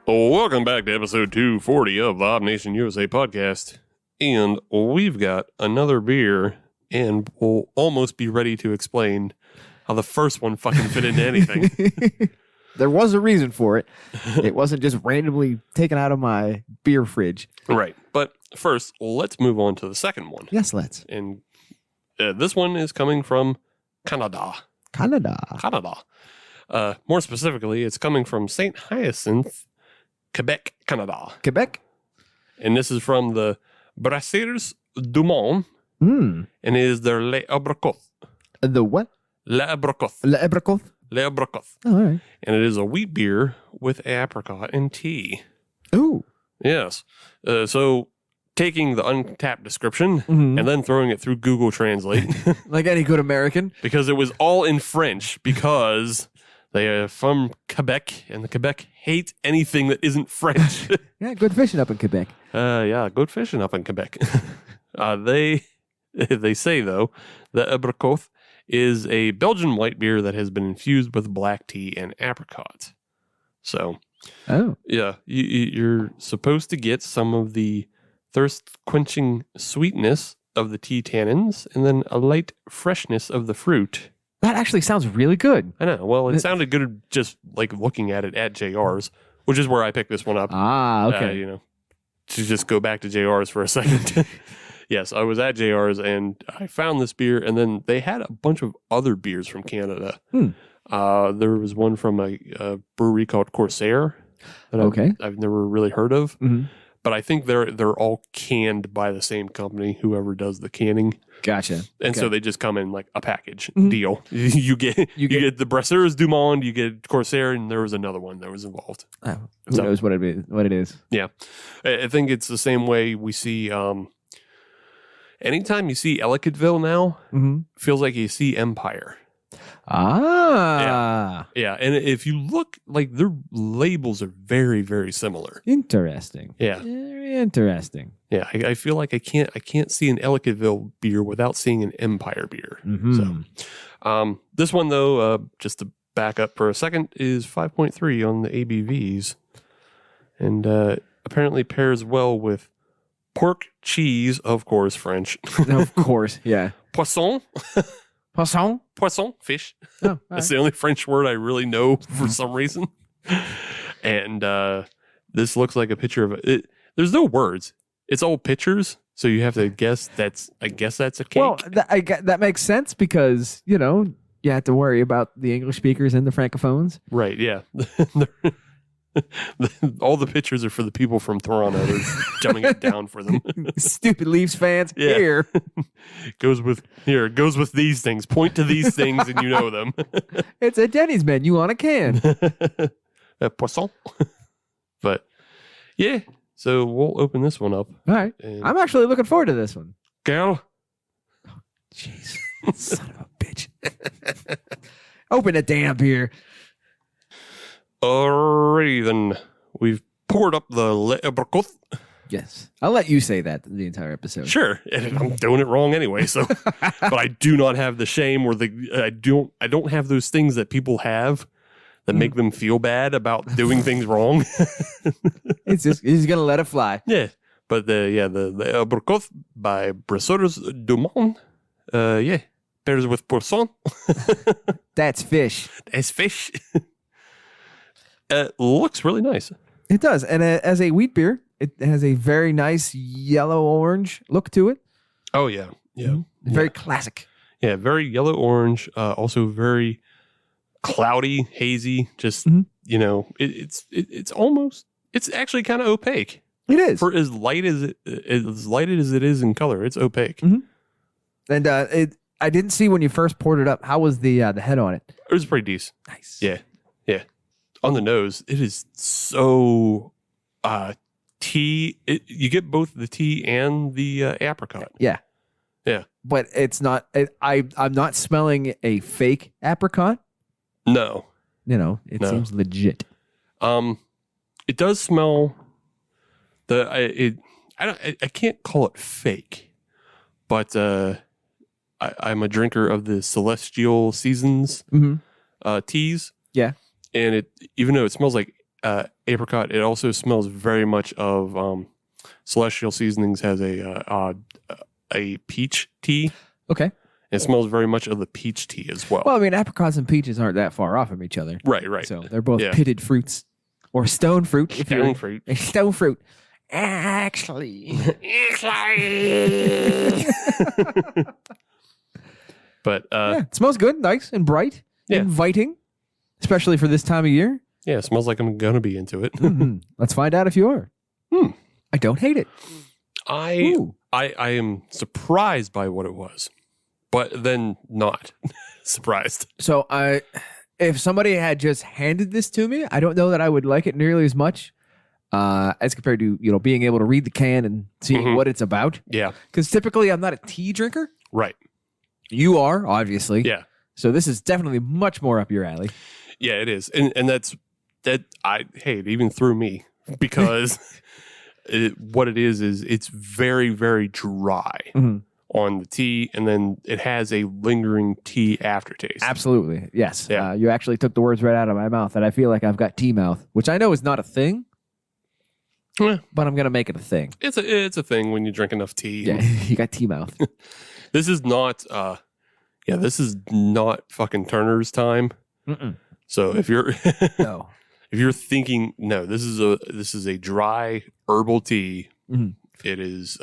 Welcome back to episode 240 of the Hop Nation USA podcast. And we've got another beer, and we'll almost be ready to explain how the first one fucking fit into anything. There was a reason for it. It wasn't just randomly taken out of my beer fridge. Right. But first, let's move on to the second one. Yes, let's. And this one is coming from Canada. More specifically, it's coming from St. Hyacinthe, Quebec, Canada. Quebec? And this is from the Brasseurs du Monde. Mm. And it is their Le Apricot. The what? Le Apricot. Le Apricot? Le Apricot. Oh, all right. And it is a wheat beer with apricot and tea. Ooh. Yes. So taking the Untapped description and then throwing it through Google Translate. Like any good American. Because it was all in French because they are from Quebec and the Quebec hate anything that isn't French. Yeah, good fishing up in Quebec. Yeah, good fishing up in Quebec. They say, though, that Apricot is a Belgian white beer that has been infused with black tea and apricot. So, yeah, you're supposed to get some of the thirst-quenching sweetness of the tea tannins and then a light freshness of the fruit. That actually sounds really good. I know. Well, it sounded good just like looking at it at JR's, which is where I picked this one up. Ah, okay. To just go back to JR's for a second. Yes, I was at JR's and I found this beer, and then they had a bunch of other beers from Canada. There was one from a brewery called Corsair that I've never really heard of, but I think they're all canned by the same company, whoever does the canning. Gotcha. And so they just come in like a package deal. You get the Brasseurs du Monde, you get Corsair, and there was another one that was involved. Oh, who knows what it is? Yeah, I think it's the same way we see. Anytime you see Ellicottville now, feels like you see Empire. Ah, yeah. And if you look, like their labels are very, very similar. Interesting. Yeah, very interesting. Yeah, I feel like I can't see an Ellicottville beer without seeing an Empire beer. So, this one though, just to back up for a second, is 5.3 on the ABVs, and apparently pairs well with pork, cheese, of course, French. Of course, yeah. Poisson. Poisson, fish. Oh, that's the only French word I really know for some reason. And this looks like a picture of it. There's no words. It's all pictures, so you have to guess. I guess that's a cake. Well, that makes sense because you have to worry about the English speakers and the francophones. Right? Yeah. All the pictures are for the people from Toronto. They're dumbing it down for them. Stupid Leafs fans. Yeah. Here goes with these things. Point to these things, and you know them. It's a Denny's menu on a can. Poisson. But yeah, so we'll open this one up. All right, I'm actually looking forward to this one. Girl. Jeez, son of a bitch. Open a damn beer. Alrighty then, we've poured up the Apricot. Yes, I'll let you say that the entire episode. Sure, and I'm doing it wrong anyway. So, but I do not have the shame or I don't have those things that people have that make them feel bad about doing things wrong. He's gonna let it fly. Yeah, but the Apricot by Brasseurs du Monde, pairs with Poisson. That's fish. That's fish. It looks really nice. It does. And as a wheat beer, it has a very nice yellow-orange look to it. Oh, yeah. Yeah. Very classic. Yeah, very yellow-orange. Also very cloudy, hazy. Just, it's almost, it's actually kind of opaque. It is. For as light as it is in color, it's opaque. And I didn't see when you first poured it up. How was the head on it? It was pretty decent. Nice. Yeah. Yeah. On the nose, it is so tea. You get both the tea and the apricot. Yeah. Yeah. But it's not, I'm not smelling a fake apricot. No. It seems legit. It does smell I can't call it fake, but I'm a drinker of the Celestial Seasons teas. Yeah. And even though it smells like apricot, it also smells very much of Celestial Seasonings has a peach tea. Okay. It smells very much of the peach tea as well. Well, I mean, apricots and peaches aren't that far off from each other. Right. So they're both pitted fruits or stone fruit. Stone fruit. Actually. But it smells good, nice and bright, inviting. Especially for this time of year. Yeah, it smells like I'm going to be into it. Let's find out if you are. I don't hate it. I am surprised by what it was, but then not surprised. So if somebody had just handed this to me, I don't know that I would like it nearly as much as compared to, being able to read the can and seeing what it's about. Yeah. Because typically I'm not a tea drinker. Right. You are, obviously. Yeah. So this is definitely much more up your alley. Yeah, it is. And it even threw me because what it is it's very, very dry on the tea, and then it has a lingering tea aftertaste. Absolutely. Yes. Yeah. You actually took the words right out of my mouth, and I feel like I've got tea mouth, which I know is not a thing, but I'm going to make it a thing. It's a thing when you drink enough tea. Yeah, you got tea mouth. This is not fucking Turner's time. So if you're no. If you're thinking this is a dry herbal tea, it is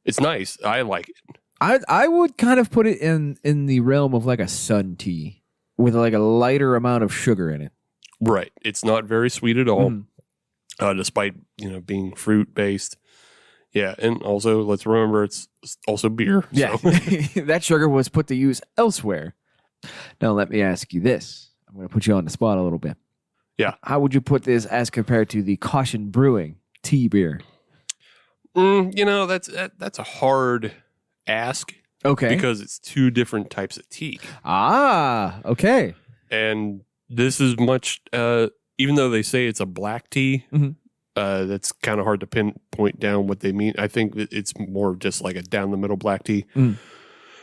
It's nice. I like it. I would kind of put it in the realm of like a sun tea with like a lighter amount of sugar in it. Right. It's not very sweet at all, despite being fruit based. Yeah, and also let's remember it's also beer. Yeah, So. that sugar was put to use elsewhere. Now let me ask you this. I'm going to put you on the spot a little bit. Yeah. How would you put this as compared to the Caution Brewing tea beer? That's a hard ask. Okay. Because it's two different types of tea. Ah, okay. And this is much, even though they say it's a black tea, that's kind of hard to pinpoint down what they mean. I think it's more just like a down the middle black tea.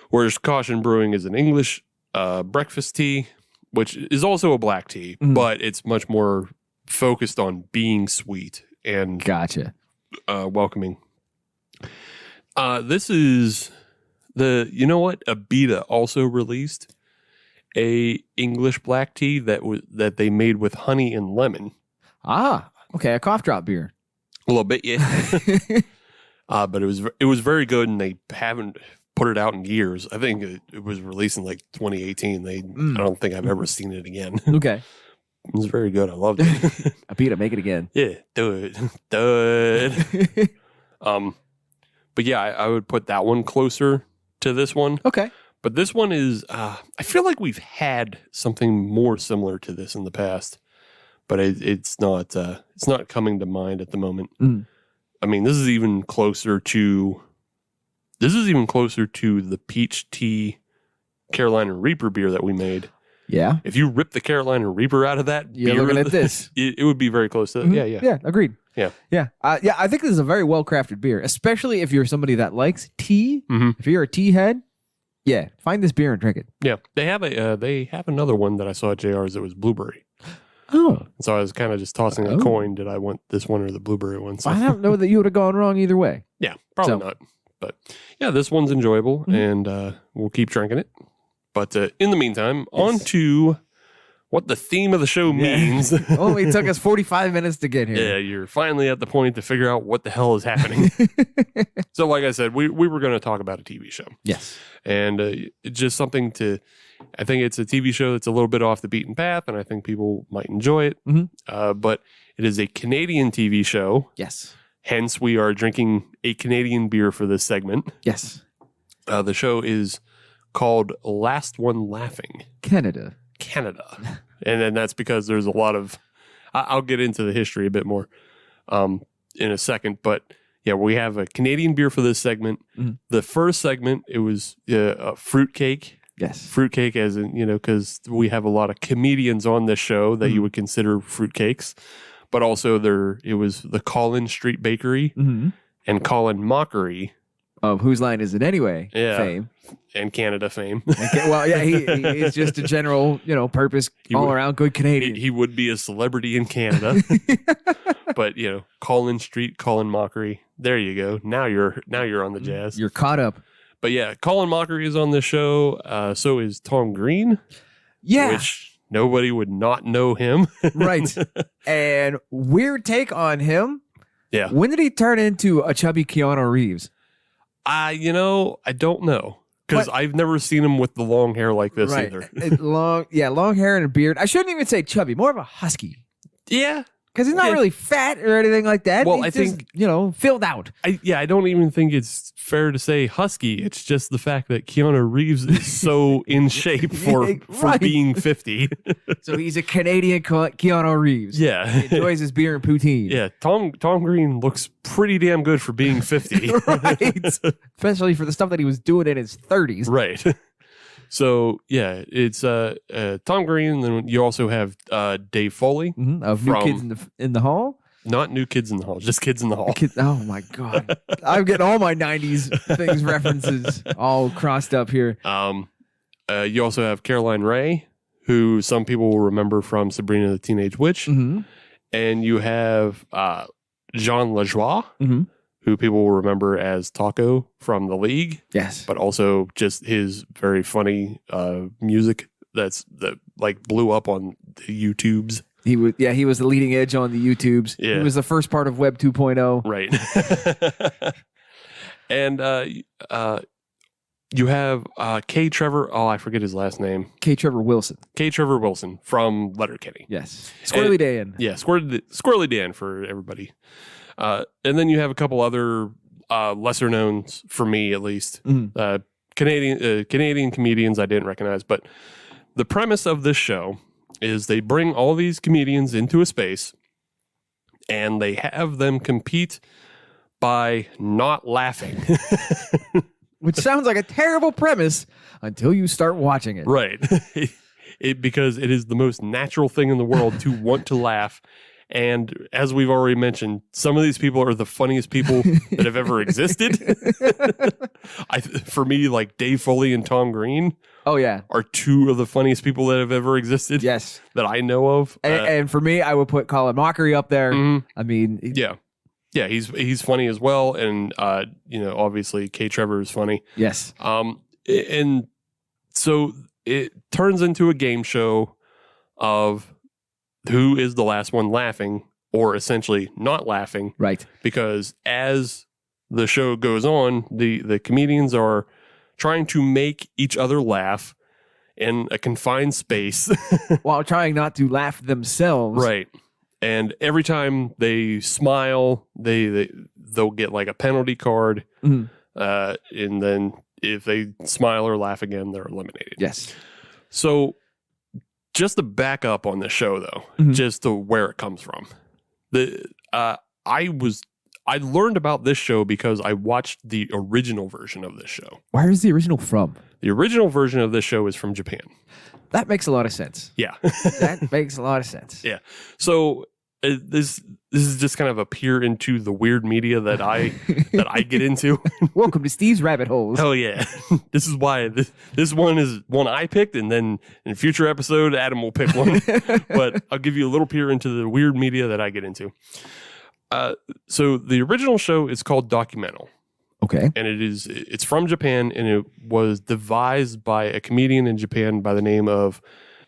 Whereas Caution Brewing is an English breakfast tea, which is also a black tea, but it's much more focused on being sweet and gotcha. Welcoming. This is Abita also released a English black tea that they made with honey and lemon. Ah, okay, a cough drop beer. A little bit, yeah. But it was very good, and they haven't put it out in years. I think it was released in like 2018. I don't think I've ever seen it again. Okay. It was very good. I loved it. Abita, make it again. Yeah, do it. But yeah, I would put that one closer to this one. Okay. But this one is, I feel like we've had something more similar to this in the past, but it's not coming to mind at the moment. I mean, this is even closer to the peach tea Carolina Reaper beer that we made. Yeah. If you rip the Carolina Reaper out of that You're beer, looking at this. It would be very close to that. Yeah. Yeah, agreed. Yeah. Yeah. I think this is a very well-crafted beer, especially if you're somebody that likes tea. If you're a tea head, yeah, find this beer and drink it. Yeah. They have another one that I saw at JR's that was blueberry. Oh. So I was kind of just tossing a coin. Did I want this one or the blueberry one? So. I don't know that you would have gone wrong either way. Yeah, probably not. But yeah, this one's enjoyable, and we'll keep drinking it. But in the meantime, on to what the theme of the show means. Only took us 45 minutes to get here. Yeah, you're finally at the point to figure out what the hell is happening. So like I said, we were going to talk about a TV show. Yes. And it's just something I think it's a TV show that's a little bit off the beaten path, and I think people might enjoy it. But it is a Canadian TV show. Yes. Hence, we are drinking a Canadian beer for this segment. Yes. The show is called Last One Laughing. Canada. And then that's because there's a lot of, I'll get into the history a bit more in a second, but yeah, we have a Canadian beer for this segment. The first segment, it was Fruitcake. Yes. Fruitcake as in, because we have a lot of comedians on this show that you would consider fruitcakes, but also it was the Collin Street Bakery and Collin Mockery. Of Whose Line Is It Anyway? Yeah. Fame. And Canada fame. Okay, well, yeah, he's just a general, purpose, all-around good Canadian. He would be a celebrity in Canada. But, Collin Street, Collin Mockery. There you go. Now you're on the jazz. You're caught up. But yeah, Collin Mockery is on this show. So is Tom Green. Yeah. Which nobody would not know him. Right. And weird take on him. Yeah. When did he turn into a chubby Keanu Reeves? I don't know. Because I've never seen him with the long hair like this either. Long hair and a beard. I shouldn't even say chubby, more of a husky. Yeah. Because he's not really fat or anything like that. Well, he's I think filled out. I don't even think it's fair to say husky. It's just the fact that Keanu Reeves is so in shape for being 50. So he's a Canadian Keanu Reeves. Yeah. He enjoys his beer and poutine. Yeah, Tom Green looks pretty damn good for being 50. Right. Especially for the stuff that he was doing in his 30s. Right. So yeah, it's Tom Green, and then you also have Dave Foley of New Kids in the Hall. Not New Kids in the Hall, just Kids in the Hall. Oh my God, I'm getting all my '90s things references all crossed up here. You also have Caroline Ray, who some people will remember from Sabrina the Teenage Witch, and you have Jean Lajoie, who people will remember as Taco from The League. Yes. But also just his very funny music that blew up on the YouTubes. He was the leading edge on the YouTubes. Yeah. He was the first part of Web 2.0. Right. And you have K. Trevor. Oh, I forget his last name. K. Trevor Wilson. K. Trevor Wilson from Letterkenny. Yes. Squirrely Dan. Yeah, Squirrely Dan for everybody. And then you have a couple other lesser knowns, for me at least. Canadian comedians I didn't recognize. But the premise of this show is they bring all these comedians into a space and they have them compete by not laughing. Which sounds like a terrible premise until you start watching it. Right. Because it is the most natural thing in the world to want to laugh. And as we've already mentioned, some of these people are the funniest people that have ever existed. For me, like Dave Foley and Tom Green. Oh, yeah. Are two of the funniest people that have ever existed. Yes. That I know of. And for me, I would put Colin Mockery up there. I mean, yeah. Yeah, he's funny as well, and obviously K. Trevor is funny. Yes. And so it turns into a game show of who is the last one laughing, or essentially not laughing. Right. Because as the show goes on, the comedians are trying to make each other laugh in a confined space while trying not to laugh themselves. Right. And every time they smile, they'll get like a penalty card. And then if they smile or laugh again, they're eliminated. Yes. So just to back up on the show, though, just to where it comes from. I learned about this show because I watched the original version of this show. Where is the original from? The original version of this show is from Japan. That makes a lot of sense. Yeah. That makes a lot of sense. Yeah. So this is just kind of a peer into the weird media that I get into. Welcome to Steve's Rabbit Holes. Oh yeah. This is why this one is one I picked, and then in a future episode Adam will pick one. But I'll give you a little peer into the weird media that I get into. So the original show is called Documental. Okay. And it's from Japan, and it was devised by a comedian in Japan by the name of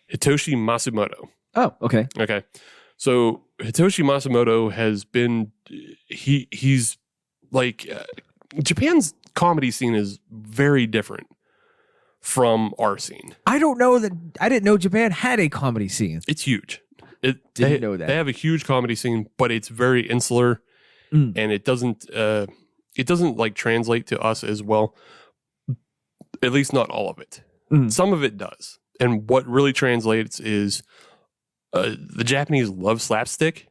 Hitoshi Matsumoto. Oh, okay. Okay. So Hitoshi Matsumoto has been, he's like, Japan's comedy scene is very different from our scene. I didn't know Japan had a comedy scene. It's huge. Didn't know that. They have a huge comedy scene, but it's very insular, and it doesn't like translate to us as well. At least not all of it. Some of it does. And what really translates is the Japanese love slapstick.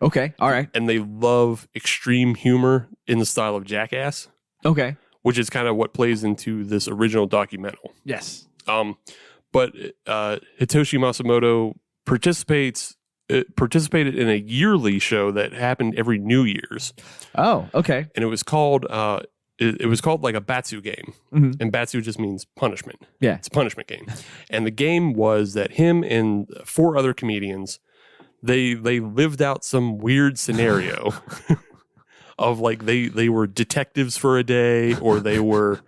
Okay. All right. And they love extreme humor in the style of Jackass. Okay. Which is kind of what plays into this original documental. Yes. But Hitoshi Matsumoto participated in a yearly show that happened every New Year's. Oh, okay. And it was called it was called like a Batsu game. And Batsu just means punishment. Yeah. It's a punishment game. And the game was that him and 4 other comedians, they lived out some weird scenario of like they were detectives for a day, or they were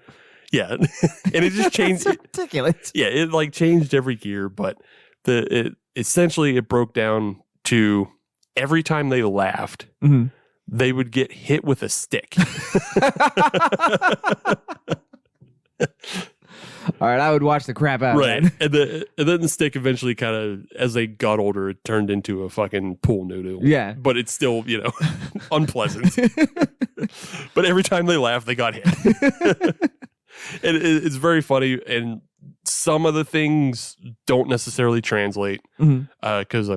and it just changed. That's ridiculous. Yeah, it like changed every year, but essentially it broke down to every time they laughed, they would get hit with a stick. All right, I would watch the crap out right. of that. And then the stick eventually kind of, as they got older, it turned into a fucking pool noodle. Yeah. But it's still, unpleasant. But every time they laughed, they got hit. And it's very funny. And some of the things don't necessarily translate because,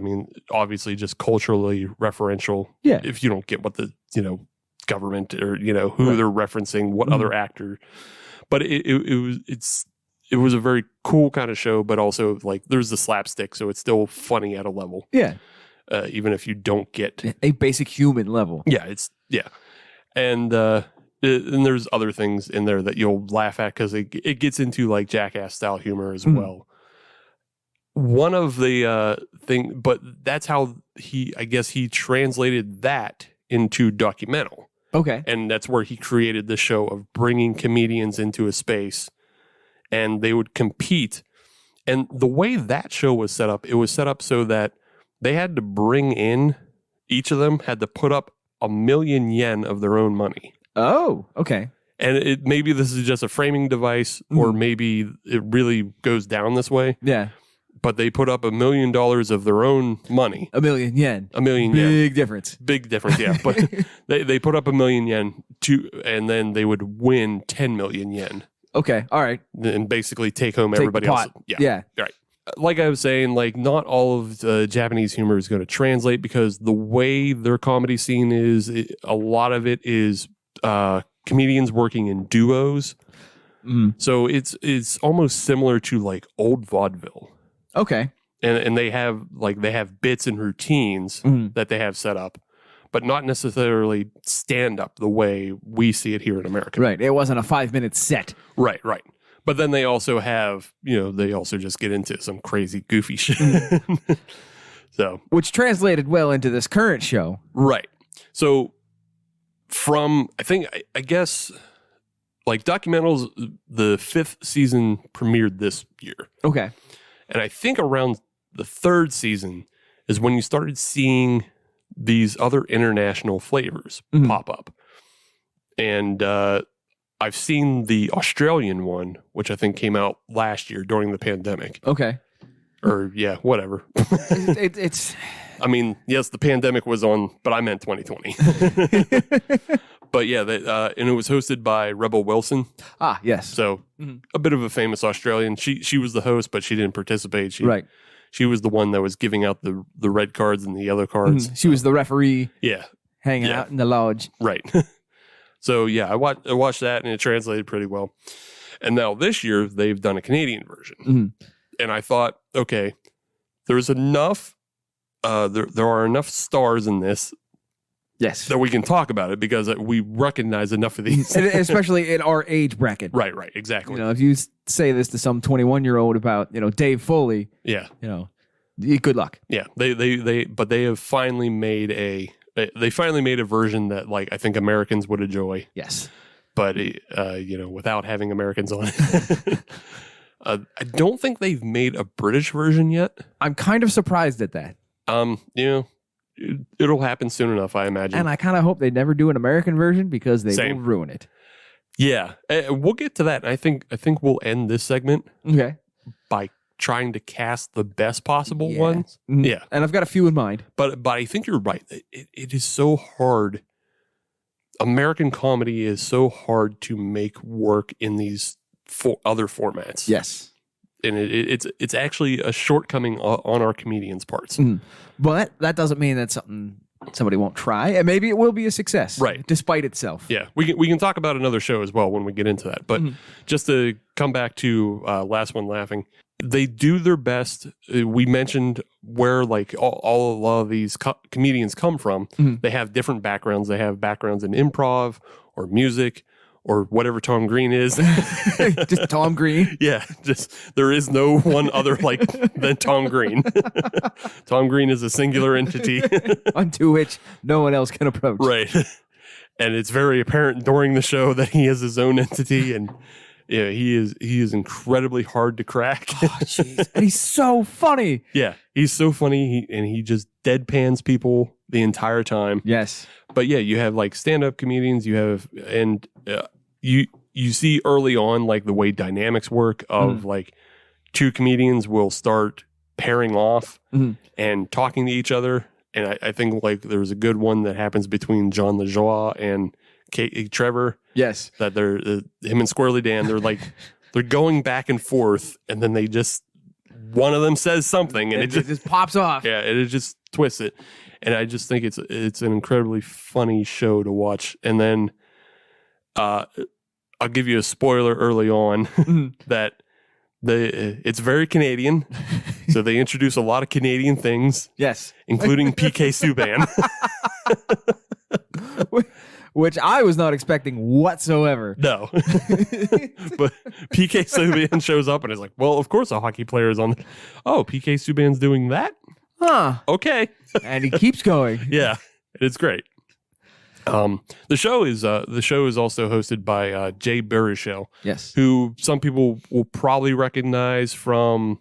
obviously just culturally referential. Yeah. If you don't get what the, government or, who they're referencing, what other actor. But it was a very cool kind of show, but also like there's the slapstick, so it's still funny at a level. Yeah. Even if you don't get a basic human level. Yeah, and there's other things in there that you'll laugh at because it gets into like Jackass style humor as well. One of the but that's how he translated that into documental. Okay. And that's where he created the show of bringing comedians into a space and they would compete. And the way that show was set up, it was set up so that they had to bring in, each of them had to put up 1,000,000 yen of their own money. Oh, okay. And maybe this is just a framing device, or maybe it really goes down this way. Yeah. But they put up $1 million of their own money. 1 million yen. 1 million yen. Big difference. Big difference, yeah. But they put up 1 million yen and then they would win 10 million yen. Okay. All right. And basically take home Take the everybody pot. else. Yeah. Right. Like I was saying, like not all of the Japanese humor is going to translate because the way their comedy scene is, a lot of it is comedians working in duos. So it's almost similar to like old vaudeville. Okay. And they have bits and routines that they have set up, but not necessarily stand up the way we see it here in America. Right. It wasn't a 5-minute set. Right. But then they also have, they also just get into some crazy goofy shit. So, which translated well into this current show. Right. So I guess like Documentals, the 5th season premiered this year. Okay. And I think around the 3rd season is when you started seeing these other international flavors pop up. And I've seen the Australian one, which I think came out last year during the pandemic. Okay. Or, yeah, whatever. It's... I mean, yes, the pandemic was on, but I meant 2020. But yeah, and it was hosted by Rebel Wilson. Ah, yes. So a bit of a famous Australian. She was the host, but she didn't participate. She was the one that was giving out the red cards and the yellow cards. She was the referee. Yeah. Hanging out in the lodge. Right. So yeah, I watched that and it translated pretty well. And now this year they've done a Canadian version. And I thought, okay, there's enough. There are enough stars in this. Yes. That we can talk about it because we recognize enough of these. Especially in our age bracket. Right, exactly. If you say this to some 21-year-old about, Dave Foley, good luck. Yeah. They have finally made a version that like I think Americans would enjoy. Yes. But without having Americans on it. I don't think they've made a British version yet. I'm kind of surprised at that. It'll happen soon enough, I imagine. And I kind of hope they never do an American version because they will ruin it. Yeah, we'll get to that. I think we'll end this segment by trying to cast the best possible ones. Yeah, and I've got a few in mind. But I think you're right. It is so hard. American comedy is so hard to make work in these other formats. Yes. And it's actually a shortcoming on our comedians' parts. But that doesn't mean that's something somebody won't try, and maybe it will be a success, right? Despite itself. Yeah, we can talk about another show as well when we get into that. But just to come back to Last One Laughing, they do their best. We mentioned where like a lot of these comedians come from. They have different backgrounds. They have backgrounds in improv or music. Or whatever Tom Green is. Just Tom Green. Yeah, just there is no one other like than Tom Green. Tom Green is a singular entity. Unto which no one else can approach. Right. And it's very apparent during the show that he is his own entity and he is incredibly hard to crack. Oh, jeez. And he's so funny. Yeah, he's so funny he just deadpans people the entire time. Yes. But yeah, you have like stand-up comedians, you see early on like the way dynamics work of like two comedians will start pairing off and talking to each other. And I think like there's a good one that happens between John LaJoie and Trevor. Yes. That they're him and Squirrely Dan, they're going back and forth and then one of them says something and it just pops off. Yeah, it just twists it. And I just think it's an incredibly funny show to watch. And then I'll give you a spoiler early on that it's very Canadian. So they introduce a lot of Canadian things. Yes. Including PK Subban. Which I was not expecting whatsoever. No. But PK Subban shows up and is like, well, of course a hockey player is on. Oh, PK Subban's doing that? Huh. Okay. And he keeps going. Yeah, it's great. The show is also hosted by Jay Baruchel. Yes. Who some people will probably recognize from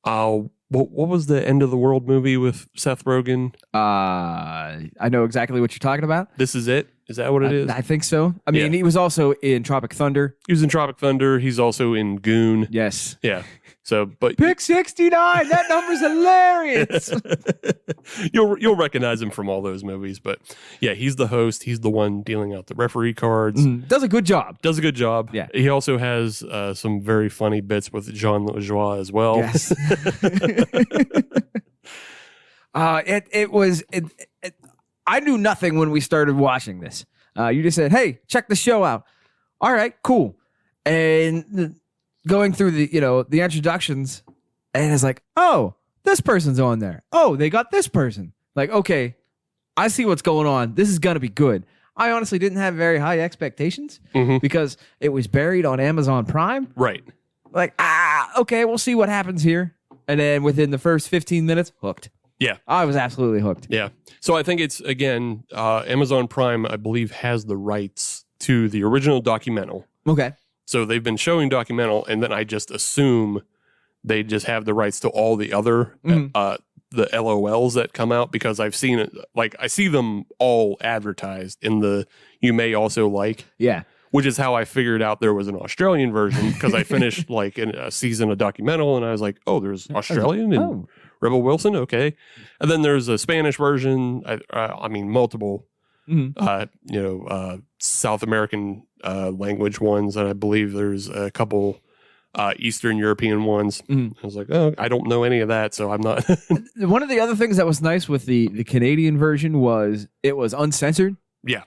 what was the End of the World movie with Seth Rogen? I know exactly what you're talking about. This Is It. Is that what it is? I think so. I mean, he was also in Tropic Thunder. He was in Tropic Thunder. He's also in Goon. Yes. Yeah. So, but Pick 69. That number's hilarious. you'll recognize him from all those movies. But yeah, he's the host. He's the one dealing out the referee cards. Does a good job. Does a good job. Yeah. He also has some very funny bits with Jean Lajoie as well. Yes. I knew nothing when we started watching this. You just said, "Hey, check the show out." All right, cool. And going through the introductions, and it's like, "Oh, this person's on there. Oh, they got this person." Like, okay, I see what's going on. This is gonna be good. I honestly didn't have very high expectations because it was buried on Amazon Prime. Right. Like, okay, we'll see what happens here. And then within the first 15 minutes, hooked. Yeah. I was absolutely hooked. Yeah. So I think it's, again, Amazon Prime, I believe, has the rights to the original documental. Okay. So they've been showing documental, and then I just assume they just have the rights to all the other the LOLs that come out, because I've seen it. Like, I see them all advertised in the "you may also like." Yeah. Which is how I figured out there was an Australian version, because I finished like a season of documental, and I was like, "Oh, there's Australian and Rebel Wilson, okay." And then there's a Spanish version. I mean, multiple, South American language ones, and I believe there's a couple Eastern European ones. I was like, "Oh, I don't know any of that, so I'm not." One of the other things that was nice with the Canadian version was it was uncensored. Yeah.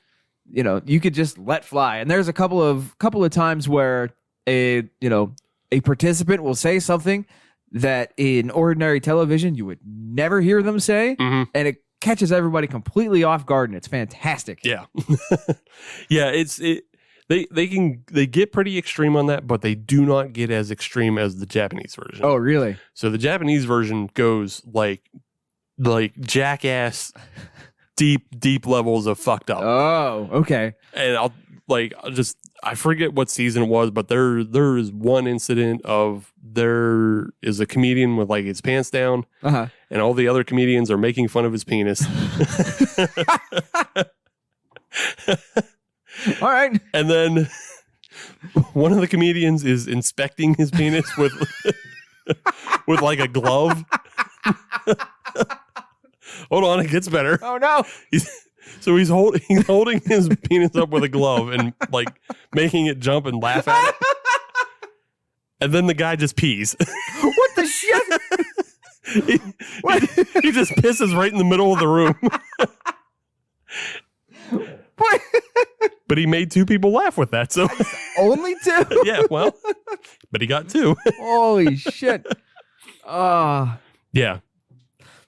You could just let fly. And there's a couple of times where a participant will say something that in ordinary television you would never hear them say, and it catches everybody completely off guard, and it's fantastic. Yeah. Yeah, they get pretty extreme on that, but they do not get as extreme as the Japanese version. Oh, really? So the Japanese version goes like jackass deep levels of fucked up. Oh, okay. And I forget what season it was, but there is one incident of there is a comedian with like his pants down, and all the other comedians are making fun of his penis. All right. And then one of the comedians is inspecting his penis with like a glove. Hold on, it gets better. Oh no! He's holding his penis up with a glove and like making it jump and laugh at it. And then the guy just pees. What the shit? He just pisses right in the middle of the room. What? But he made two people laugh with that. So only two? Yeah, well, but he got two. Holy shit! Yeah.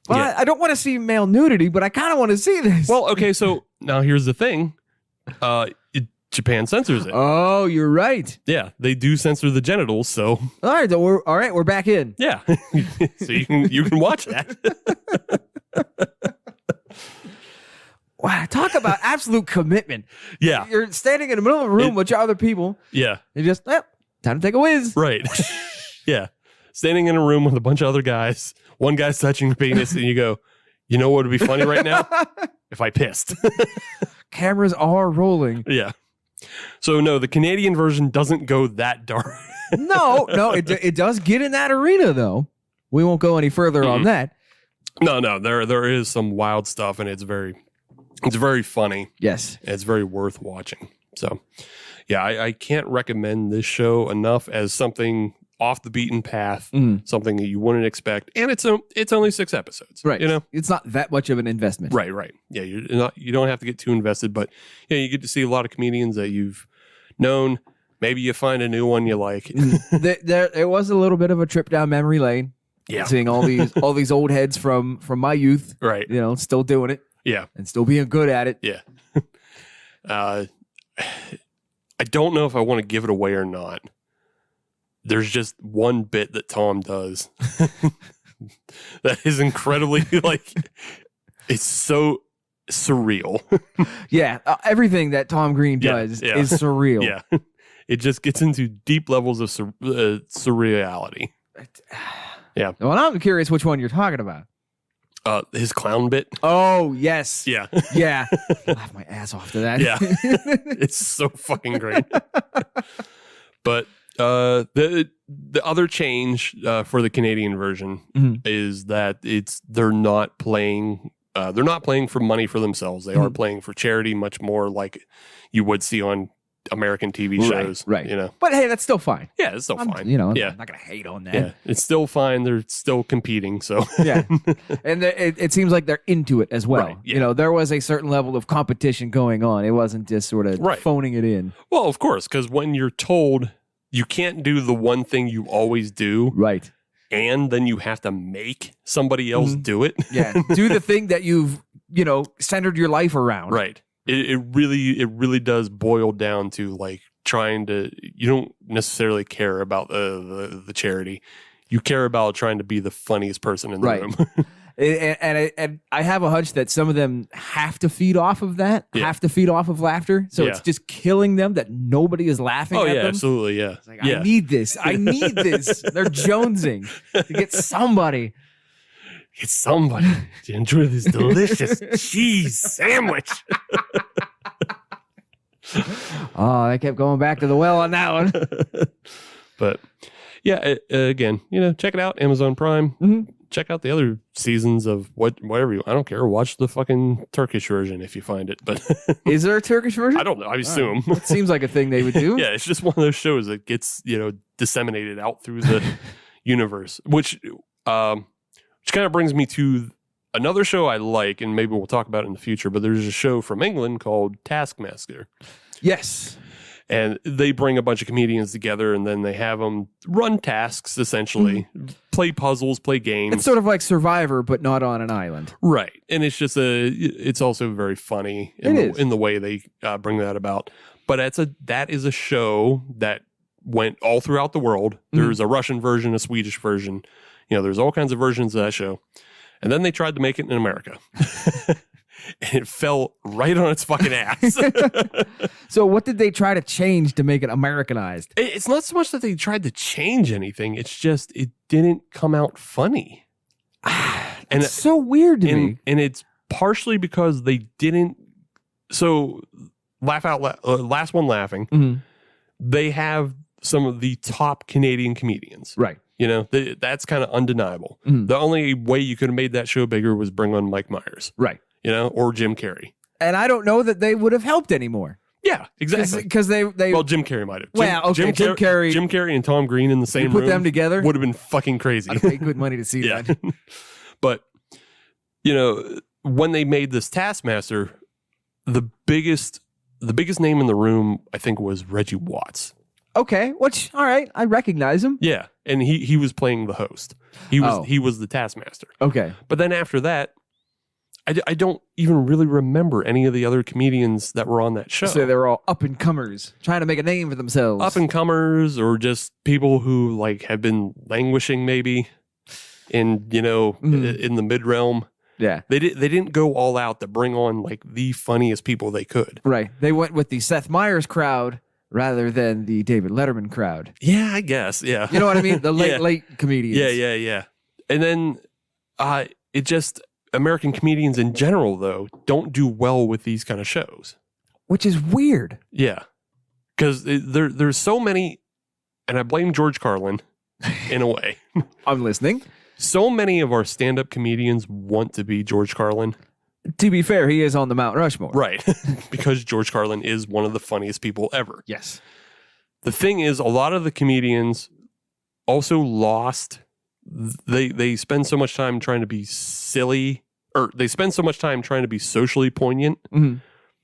Well, Yeah. I don't want to see male nudity, but I kind of want to see this. Well, okay, so now here's the thing. Japan censors it. Oh, you're right. Yeah, they do censor the genitals, so All right, we're back in. yeah. So you can watch that. Wow, talk about absolute commitment. Yeah. You're standing in the middle of a room with your other people. Yeah. You just, time to take a whiz. Right. Yeah. Standing in a room with a bunch of other guys. One guy's touching your penis, and you go, "You know what would be funny right now? If I pissed." Cameras are rolling. Yeah. So no, the Canadian version doesn't go that dark. No, it does get in that arena though. We won't go any further on that. No, there is some wild stuff, and it's very funny. Yes. It's very worth watching. So yeah, I can't recommend this show enough as something off the beaten path, something that you wouldn't expect, and it's only 6 episodes, Right. It's not that much of an investment. right. Yeah, you don't have to get too invested, but you get to see a lot of comedians that you've known. Maybe you find a new one you like. It was a little bit of a trip down memory lane. Yeah, Seeing all these old heads from my youth, right? Still doing it. Yeah, and still being good at it. Yeah. I don't know if I want to give it away or not. There's just one bit that Tom does that is incredibly it's so surreal. Yeah, everything that Tom Green does is surreal. Yeah, it just gets into deep levels of surreality. Yeah. Well, I'm curious which one you're talking about. His clown bit. Oh, yes. Yeah. Yeah. Laugh my ass off to that. Yeah. It's so fucking great. But the other change for the Canadian version is that they're not playing for money for themselves. They are playing for charity, much more like you would see on American TV shows. Right. You know. But hey, that's still fine. Yeah, it's still fine. You know, yeah. I'm not going to hate on that. Yeah, it's still fine. They're still competing. So Yeah. And it seems like they're into it as well. Right, yeah. You know, there was a certain level of competition going on. It wasn't just sort of phoning it in. Well, of course, because when you're told you can't do the one thing you always do, right, and then you have to make somebody else do it. Yeah. Do the thing that you've, centered your life around. Right. It really does boil down to like you don't necessarily care about the charity. You care about trying to be the funniest person in the room. And I have a hunch that some of them have to feed off of that, have to feed off of laughter. So it's just killing them that nobody is laughing at them. Absolutely, yeah. It's like, I need this. They're jonesing to get somebody. Get somebody to enjoy this delicious cheese sandwich. Oh, I kept going back to the well on that one. But yeah, again, check it out. Amazon Prime. Check out the other seasons of whatever I don't care. Watch the fucking Turkish version if you find it. But is there a Turkish version? I don't know. I assume it seems like a thing they would do. Yeah, it's just one of those shows that gets disseminated out through the universe, which kind of brings me to another show I like, and maybe we'll talk about it in the future. But there's a show from England called Taskmaster. Yes. And they bring a bunch of comedians together, and then they have them run tasks, essentially, play puzzles, play games. It's sort of like Survivor, but not on an island. Right. And it's just it's also very funny in the way they bring that about. But that is a show that went all throughout the world. There's a Russian version, a Swedish version. There's all kinds of versions of that show. And then they tried to make it in America. And it fell right on its fucking ass. So what did they try to change to make it Americanized? It's not so much that they tried to change anything. It's just it didn't come out funny. And it's so weird to me. And it's partially because they didn't. So Laugh Out Loud, Last One Laughing, they have some of the top Canadian comedians. Right. That's kind of undeniable. The only way you could have made that show bigger was bring on Mike Myers. Right. Or Jim Carrey. And I don't know that they would have helped anymore. Yeah, exactly. Because they Jim Carrey might have. Jim Carrey and Tom Green in the same room. Put them together would have been fucking crazy. I'd pay good money to see that. But when they made this Taskmaster, the biggest name in the room I think was Reggie Watts. Okay, which all right, I recognize him. Yeah, and he was playing the host. He was the Taskmaster. Okay, but then after that, I don't even really remember any of the other comedians that were on that show. So they were all up and comers trying to make a name for themselves. Up and comers, or just people who have been languishing maybe in in the mid realm. Yeah, they didn't go all out to bring on the funniest people they could. Right, they went with the Seth Meyers crowd rather than the David Letterman crowd. Yeah, I guess. Yeah, you know what I mean. The late comedians. Yeah. And then it just. American comedians in general, though, don't do well with these kind of shows. Which is weird. Yeah. Because there's so many, and I blame George Carlin in a way. I'm listening. So many of our stand-up comedians want to be George Carlin. To be fair, he is on the Mount Rushmore. Right. Because George Carlin is one of the funniest people ever. Yes. The thing is, a lot of the comedians also lost... They spend so much time trying to be silly, or they spend so much time trying to be socially poignant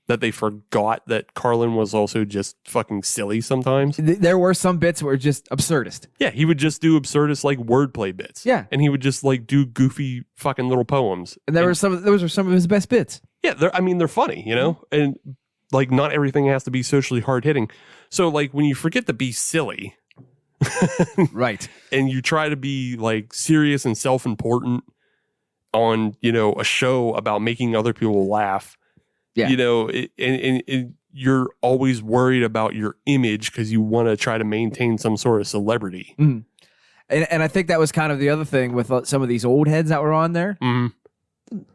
that they forgot that Carlin was also just fucking silly sometimes. There were some bits were just absurdist. Yeah, he would just do absurdist wordplay bits. Yeah, and he would just do goofy fucking little poems. And those were some of his best bits. Yeah, they're funny, and not everything has to be socially hard hitting. So when you forget to be silly. Right. And you try to be serious and self-important on, a show about making other people laugh. Yeah. And you're always worried about your image because you want to try to maintain some sort of celebrity. And I think that was kind of the other thing with some of these old heads that were on there.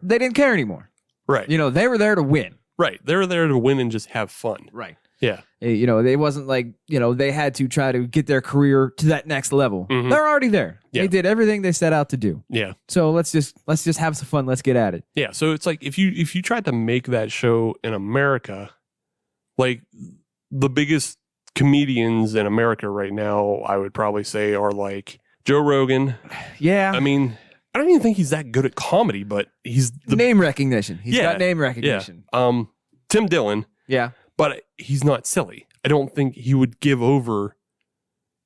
they didn't care anymore. Right. You know, they were there to win. Right. They were there to win and just have fun. Right. Yeah. You know, they wasn't like, you know, they had to try to get their career to that next level. Mhm. They're already there. Yeah. They did everything they set out to do. Yeah. So let's just have some fun. Let's get at it. Yeah. So it's like if you tried to make that show in America, like the biggest comedians in America right now, I would probably say are like Joe Rogan. Yeah. I mean, I don't even think he's that good at comedy, but he's the name recognition. He's Yeah. got name yeah. recognition. Tim Dillon, Yeah. but he's not silly. I don't think he would give over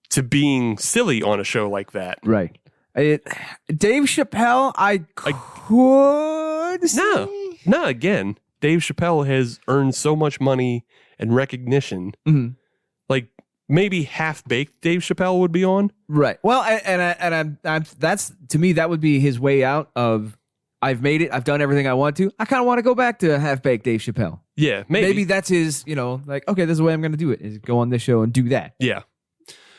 to being silly on a show like that. Right. Dave Chappelle, I could see. No, again, Dave Chappelle has earned so much money and recognition. Mhm. Like maybe Half Baked Dave Chappelle would be on. Right. Well, I'm that's to me that would be his way out of I've made it. I've done everything I want to. I kind of want to go back to Half Baked Dave Chappelle. Yeah, maybe that's his, you know, like, okay, this is the way I'm going to do it is go on this show and do that. Yeah.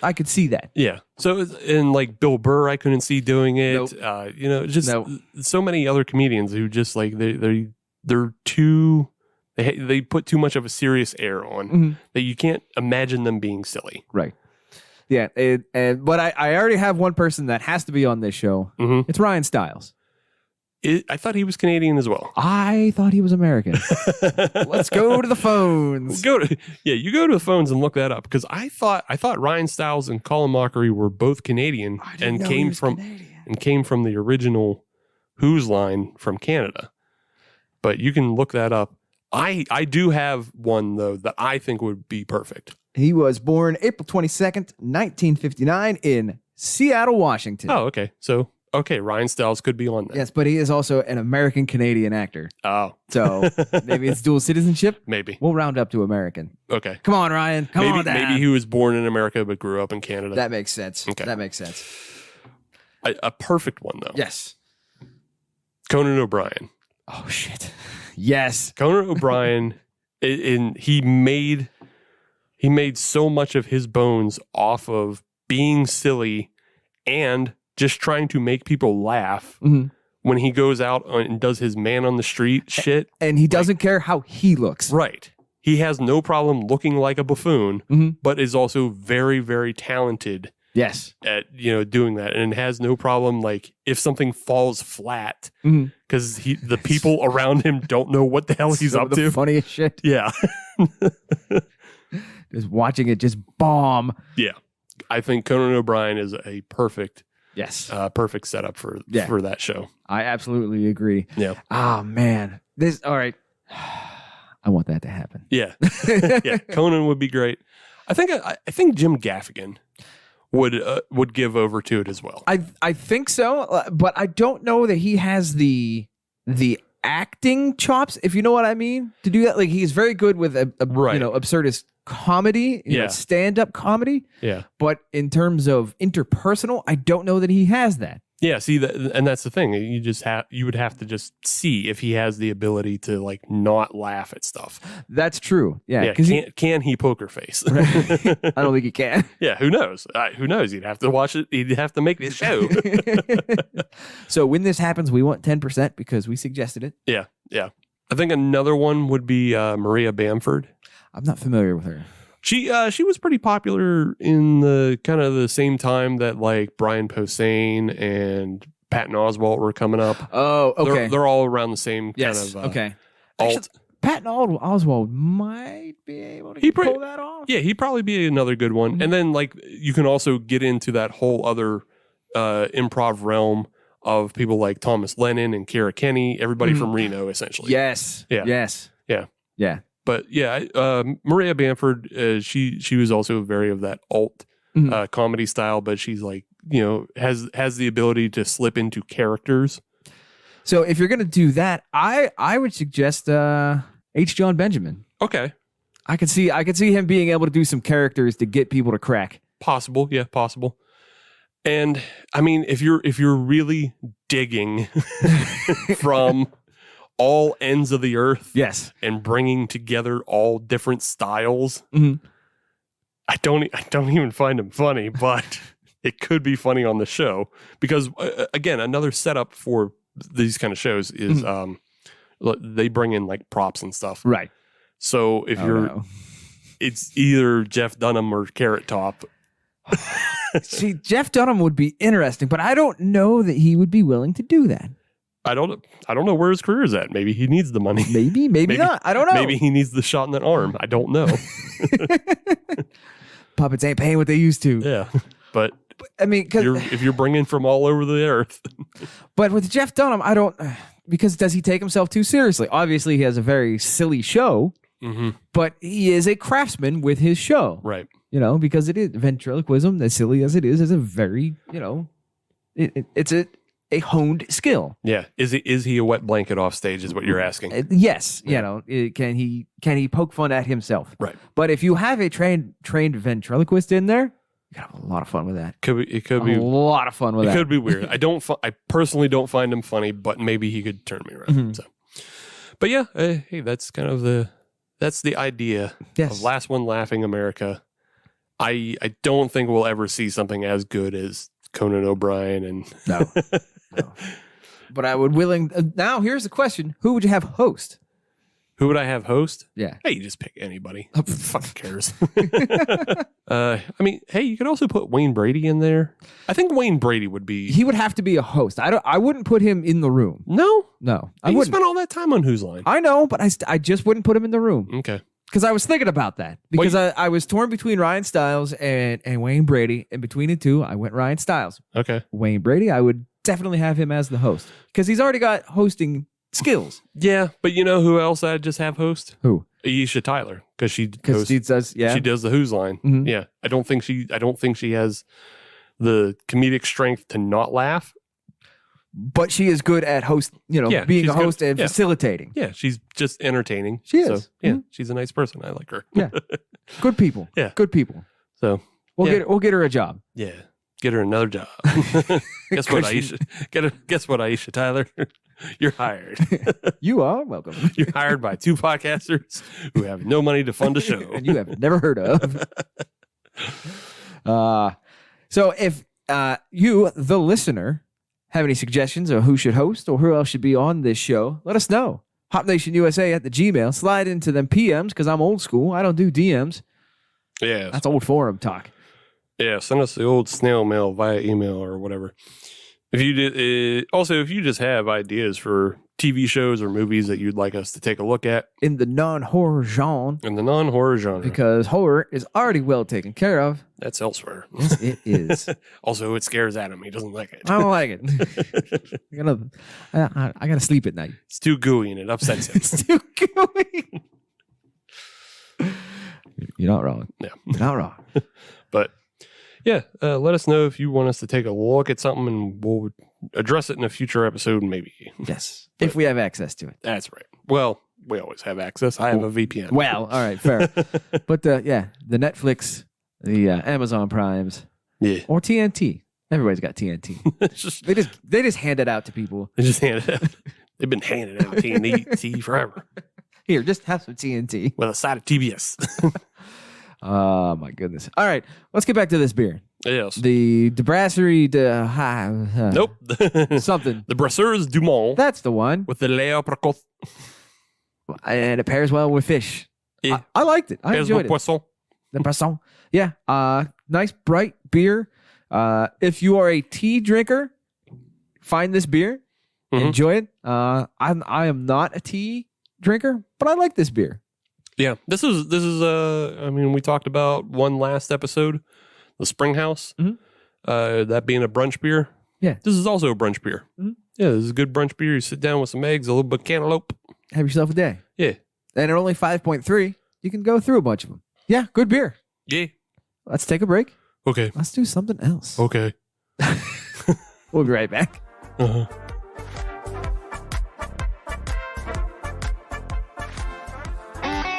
I could see that. Yeah. So, and like Bill Burr, I couldn't see doing it. Nope. You know, just Nope. so many other comedians who just like they're too they put too much of a serious air on Mhm. that you can't imagine them being silly. Right. Yeah. But I already have one person that has to be on this show. Mhm. It's Ryan Stiles. I thought he was Canadian as well. I thought he was American. Let's go to the phones. You go to the phones and look that up because I thought Ryan Stiles and Colin Mockery were both Canadian and came from the original Who's line from Canada. But you can look that up. I do have one though that I think would be perfect. He was born April 22nd, 1959 in Seattle, Washington. Oh, okay. So Ryan Stiles could be on that. Yes, but he is also an American-Canadian actor. Oh. So maybe it's dual citizenship. Maybe. We'll round up to American. Okay. Come on, Ryan. Come on, Dad. Maybe he was born in America but grew up in Canada. That makes sense. Okay. That makes sense. A perfect one though. Yes. Conan O'Brien. Oh shit. Yes. Conan O'Brien, he made so much of his bones off of being silly and just trying to make people laugh Mhm. when he goes out and does his man on the street shit. And he doesn't care how he looks. Right. He has no problem looking like a buffoon, Mhm. but is also very, very talented Yes. at, doing that, and has no problem like if something falls flat Mhm. because the people around him don't know what the hell he's Some up of the to. funniest shit. Yeah. Just watching it just bomb. Yeah. I think Conan O'Brien is a perfect setup for that show. I absolutely agree. Yeah. Oh man. All right. I want that to happen. Yeah. Yeah. Conan would be great. I think Jim Gaffigan would give over to it as well. I think so, but I don't know that he has the acting chops, if you know what I mean, to do that. Like he's very good with Right. absurdist comedy, stand-up comedy. Yeah. But in terms of interpersonal, I don't know that he has that. Yeah, see that, and that's the thing. You would have to just see if he has the ability to like not laugh at stuff. That's true. Yeah. Yeah, Because can he poker face? I don't think he can. Yeah, who knows? Who knows? He'd have to watch it. He'd have to make this show. So when this happens, we want 10% because we suggested it. Yeah, yeah. I think another one would be Maria Bamford. I'm not familiar with her. She was pretty popular in the kind of the same time that like Brian Posehn and Patton Oswalt were coming up. Oh, okay. They're all around the same Yes. kind of Okay. alt. Actually, Patton Oswalt might be able to pull that off. Yeah, he'd probably be another good one. Mm-hmm. And then like you can also get into that whole other improv realm of people like Thomas Lennon and Kara Kenny, everybody from Reno, essentially. Yes. Yeah. Yes. Yeah. Yeah. But yeah, Maria Bamford, she was also very of that alt comedy style, but she's like, has the ability to slip into characters. So if you're gonna do that, I would suggest H. John Benjamin. Okay. I could see him being able to do some characters to get people to crack. Possible, yeah, possible. And I mean, if you're really digging from all ends of the earth, yes, and bringing together all different styles, mm-hmm. I don't even find him funny, but it could be funny on the show because again, another setup for these kind of shows is they bring in like props and stuff. Right. So if it's either Jeff Dunham or Carrot Top. See, Jeff Dunham would be interesting, but I don't know that he would be willing to do that. I don't know where his career is at. Maybe he needs the money. Maybe not. I don't know. Maybe he needs the shot in that arm. I don't know. Puppets ain't paying what they used to. Yeah, but I mean, if you're bringing from all over the earth. But with Jeff Dunham, I don't, because does he take himself too seriously? Obviously, he has a very silly show, but he is a craftsman with his show. Right. Because it is ventriloquism, as silly as it is a very, it's a honed skill. Yeah. Is he a wet blanket off stage is what you're asking? Yes. Can he poke fun at himself? Right. But if you have a trained ventriloquist in there, you can have a lot of fun with that. It could be a lot of fun with that. It could be weird. I personally don't find him funny, but maybe he could turn me around. So, but yeah, hey, that's kind of the idea of Last One Laughing America. I don't think we'll ever see something as good as Conan O'Brien and no. But I would now here's the question: who would you have host? Who would I have host? Yeah. Hey, you just pick anybody. Who fucking cares? I mean, hey, you could also put Wayne Brady in there. I think Wayne Brady would be. He would have to be a host. I wouldn't put him in the room. No. I wouldn't. Spent all that time on Whose Line. I know, but I just wouldn't put him in the room. Okay. Because I was thinking about that. Because I was torn between Ryan Stiles and Wayne Brady. And between the two, I went Ryan Stiles. Okay. Wayne Brady, I would definitely have him as the host. Because he's already got hosting skills. Yeah, but you know who else I'd just have host? Who? Aisha Tyler. Because she does, she does the Whose Line. Mm-hmm. Yeah. I don't think she has the comedic strength to not laugh. But she is good at being a host and facilitating. Yeah, she's just entertaining. She is. So, yeah, she's a nice person. I like her. Yeah. Good people. Yeah. Good people. So we'll get her a job. Yeah. Get her another job. Guess what, Aisha? Guess what, Aisha Tyler? You're hired. You are welcome. You're hired by two podcasters who have no money to fund a show. And you have never heard of. So if you, the listener, have any suggestions of who should host or who else should be on this show, let us know. HopNationUSA at the Gmail. Slide into them PMs because I'm old school. I don't do DMs. Yeah. That's old forum talk. Yeah, send us the old snail mail via email or whatever. If you did, also, if you just have ideas for TV shows or movies that you'd like us to take a look at in the non-horror genre, because horror is already well taken care of. That's elsewhere. Yes, it is. Also, it scares Adam. He doesn't like it. I don't like it. I gotta sleep at night. It's too gooey and it upsets him. It's too gooey. You're not wrong. Yeah, you're not wrong. But yeah, let us know if you want us to take a look at something, and we'll address it in a future episode, maybe. Yes, if we have access to it. That's right. Well, we always have access. I have a VPN. Well, all right, fair. But the Netflix, the Amazon Primes, or TNT. Everybody's got TNT. They just hand it out to people. They just hand it out. They've been handing out TNT forever. Here, just have some TNT with a side of TBS. Oh my goodness! All right, let's get back to this beer. Yes, the Brasserie de nope something. The Brasseurs du Monde. That's the one with the Apricot, and it pairs well with fish. I liked it. I enjoyed it. Poisson. The poisson. Yeah, nice bright beer. If you are a tea drinker, find this beer, enjoy it. I am not a tea drinker, but I like this beer. Yeah, this is I mean, we talked about one last episode, the Springhouse, that being a brunch beer. Yeah. This is also a brunch beer. Mm-hmm. Yeah, this is a good brunch beer. You sit down with some eggs, a little bit of cantaloupe. Have yourself a day. Yeah. And at only 5.3, you can go through a bunch of them. Yeah, good beer. Yeah. Let's take a break. Okay. Let's do something else. Okay. We'll be right back. Uh-huh.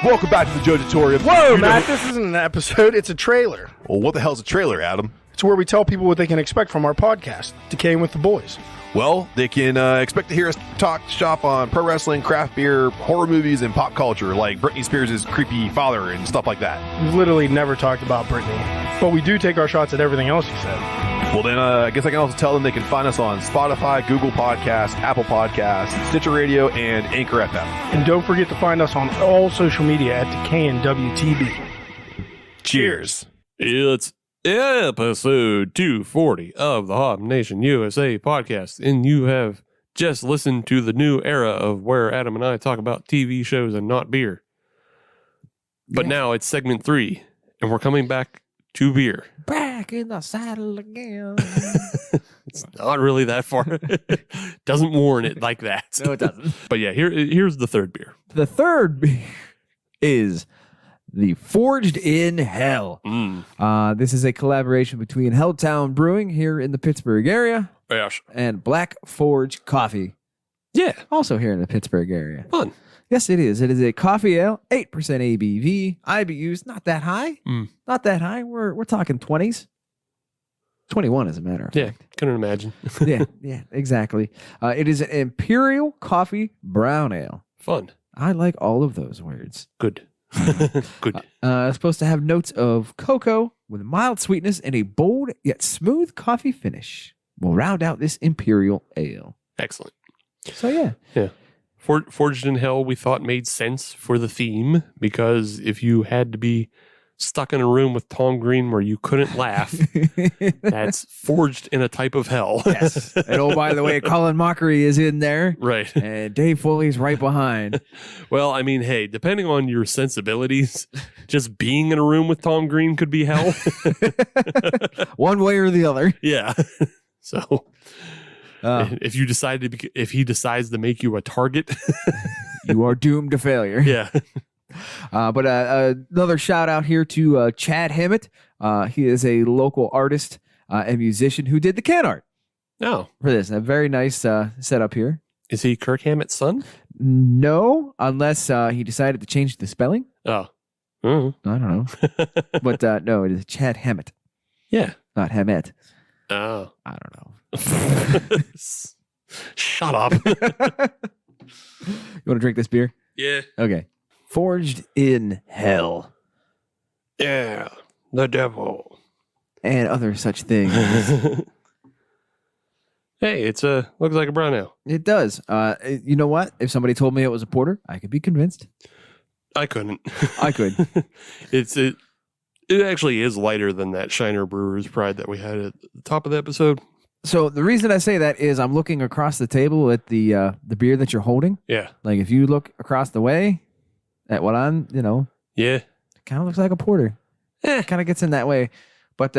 Welcome back to the Joe Tutorial. Whoa, Matt, this isn't an episode, it's a trailer. Well, what the hell's a trailer, Adam? It's where we tell people what they can expect from our podcast, Decaying with the Boys. Well, they can expect to hear us talk shop on pro wrestling, craft beer, horror movies, and pop culture, like Britney Spears' creepy father and stuff like that. We've literally never talked about Britney, but we do take our shots at everything else you said. Well, then I guess I can also tell them they can find us on Spotify, Google Podcasts, Apple Podcasts, Stitcher Radio, and Anchor FM. And don't forget to find us on all social media at Decay and WTB. Cheers. It's episode 240 of the Hop Nation USA podcast, and you have just listened to the new era of where Adam and I talk about TV shows and not beer. But now it's segment 3, and we're coming back to beer. Back in the saddle again. It's not really that far. Doesn't warn it like that. No, it doesn't. But yeah, here's the third beer. The third beer is the Forged in Hell. This is a collaboration between Helltown Brewing here in the Pittsburgh area Yes. and Black Forge Coffee, Yeah. also here in the Pittsburgh area. Fun. Yes, it is. It is a coffee ale, 8% ABV. IBU's not that high. Not that high. We're talking 20s. 21 as a matter of Yeah. fact. Couldn't imagine. Yeah, exactly. It is an Imperial Coffee Brown Ale. Fun. I like all of those words. Good. Good. It's supposed to have notes of cocoa with a mild sweetness and a bold yet smooth coffee finish. Will round out this Imperial Ale. Excellent. So yeah. Forged in Hell, we thought made sense for the theme, because if you had to be stuck in a room with Tom Green where you couldn't laugh, that's forged in a type of hell. Yes. And oh, by the way, Collin Mockery is in there. Right. And Dave Foley's right behind. Well, I mean, hey, depending on your sensibilities, just being in a room with Tom Green could be hell. One way or the other. Yeah. So if he decides to make you a target, You are doomed to failure. yeah. But another shout out here to Chad Hammett. He is a local artist and musician who did the can art No. for this. A very nice setup here. Is he Kirk Hammett's son? No, unless he decided to change the spelling. Oh. Mhm. I don't know. But no, it is Chad Hammett, Yeah. not Hammett. Oh. I don't know. Shut up. You want to drink this beer? Yeah. Okay. Forged in Hell Yeah. The devil. and other such things. Hey, it's looks like a brown ale. It does. You know what? If somebody told me it was a porter, I could be convinced. I couldn't. I could. It actually is lighter than that Shiner Brewer's Pride that we had at the top of the episode. So the reason I say that is I'm looking across the table at the beer that you're holding. Yeah. Like if you look across the way at what I'm, Yeah. it kind of looks like a porter. Kind of gets in that way. But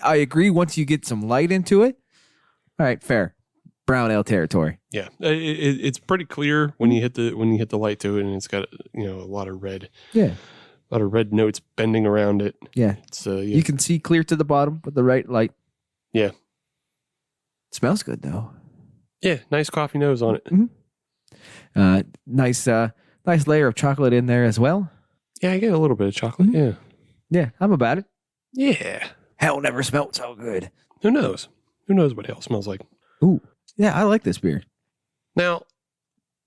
I agree. Once you get some light into it, all right, fair. Brown ale territory. Yeah. It's pretty clear when you hit the light to it, and it's got a lot of red. Yeah. A lot of red notes bending around it. Yeah. It's yeah. You can see clear to the bottom with the right light. Yeah. It smells good though. Yeah, nice coffee nose on it. Nice layer of chocolate in there as well. Yeah, I get a little bit of chocolate. Yeah. Yeah, I'm about it. Yeah. Hell never smelled so good. Who knows? Who knows what hell smells like? Ooh. Yeah, I like this beer. Now,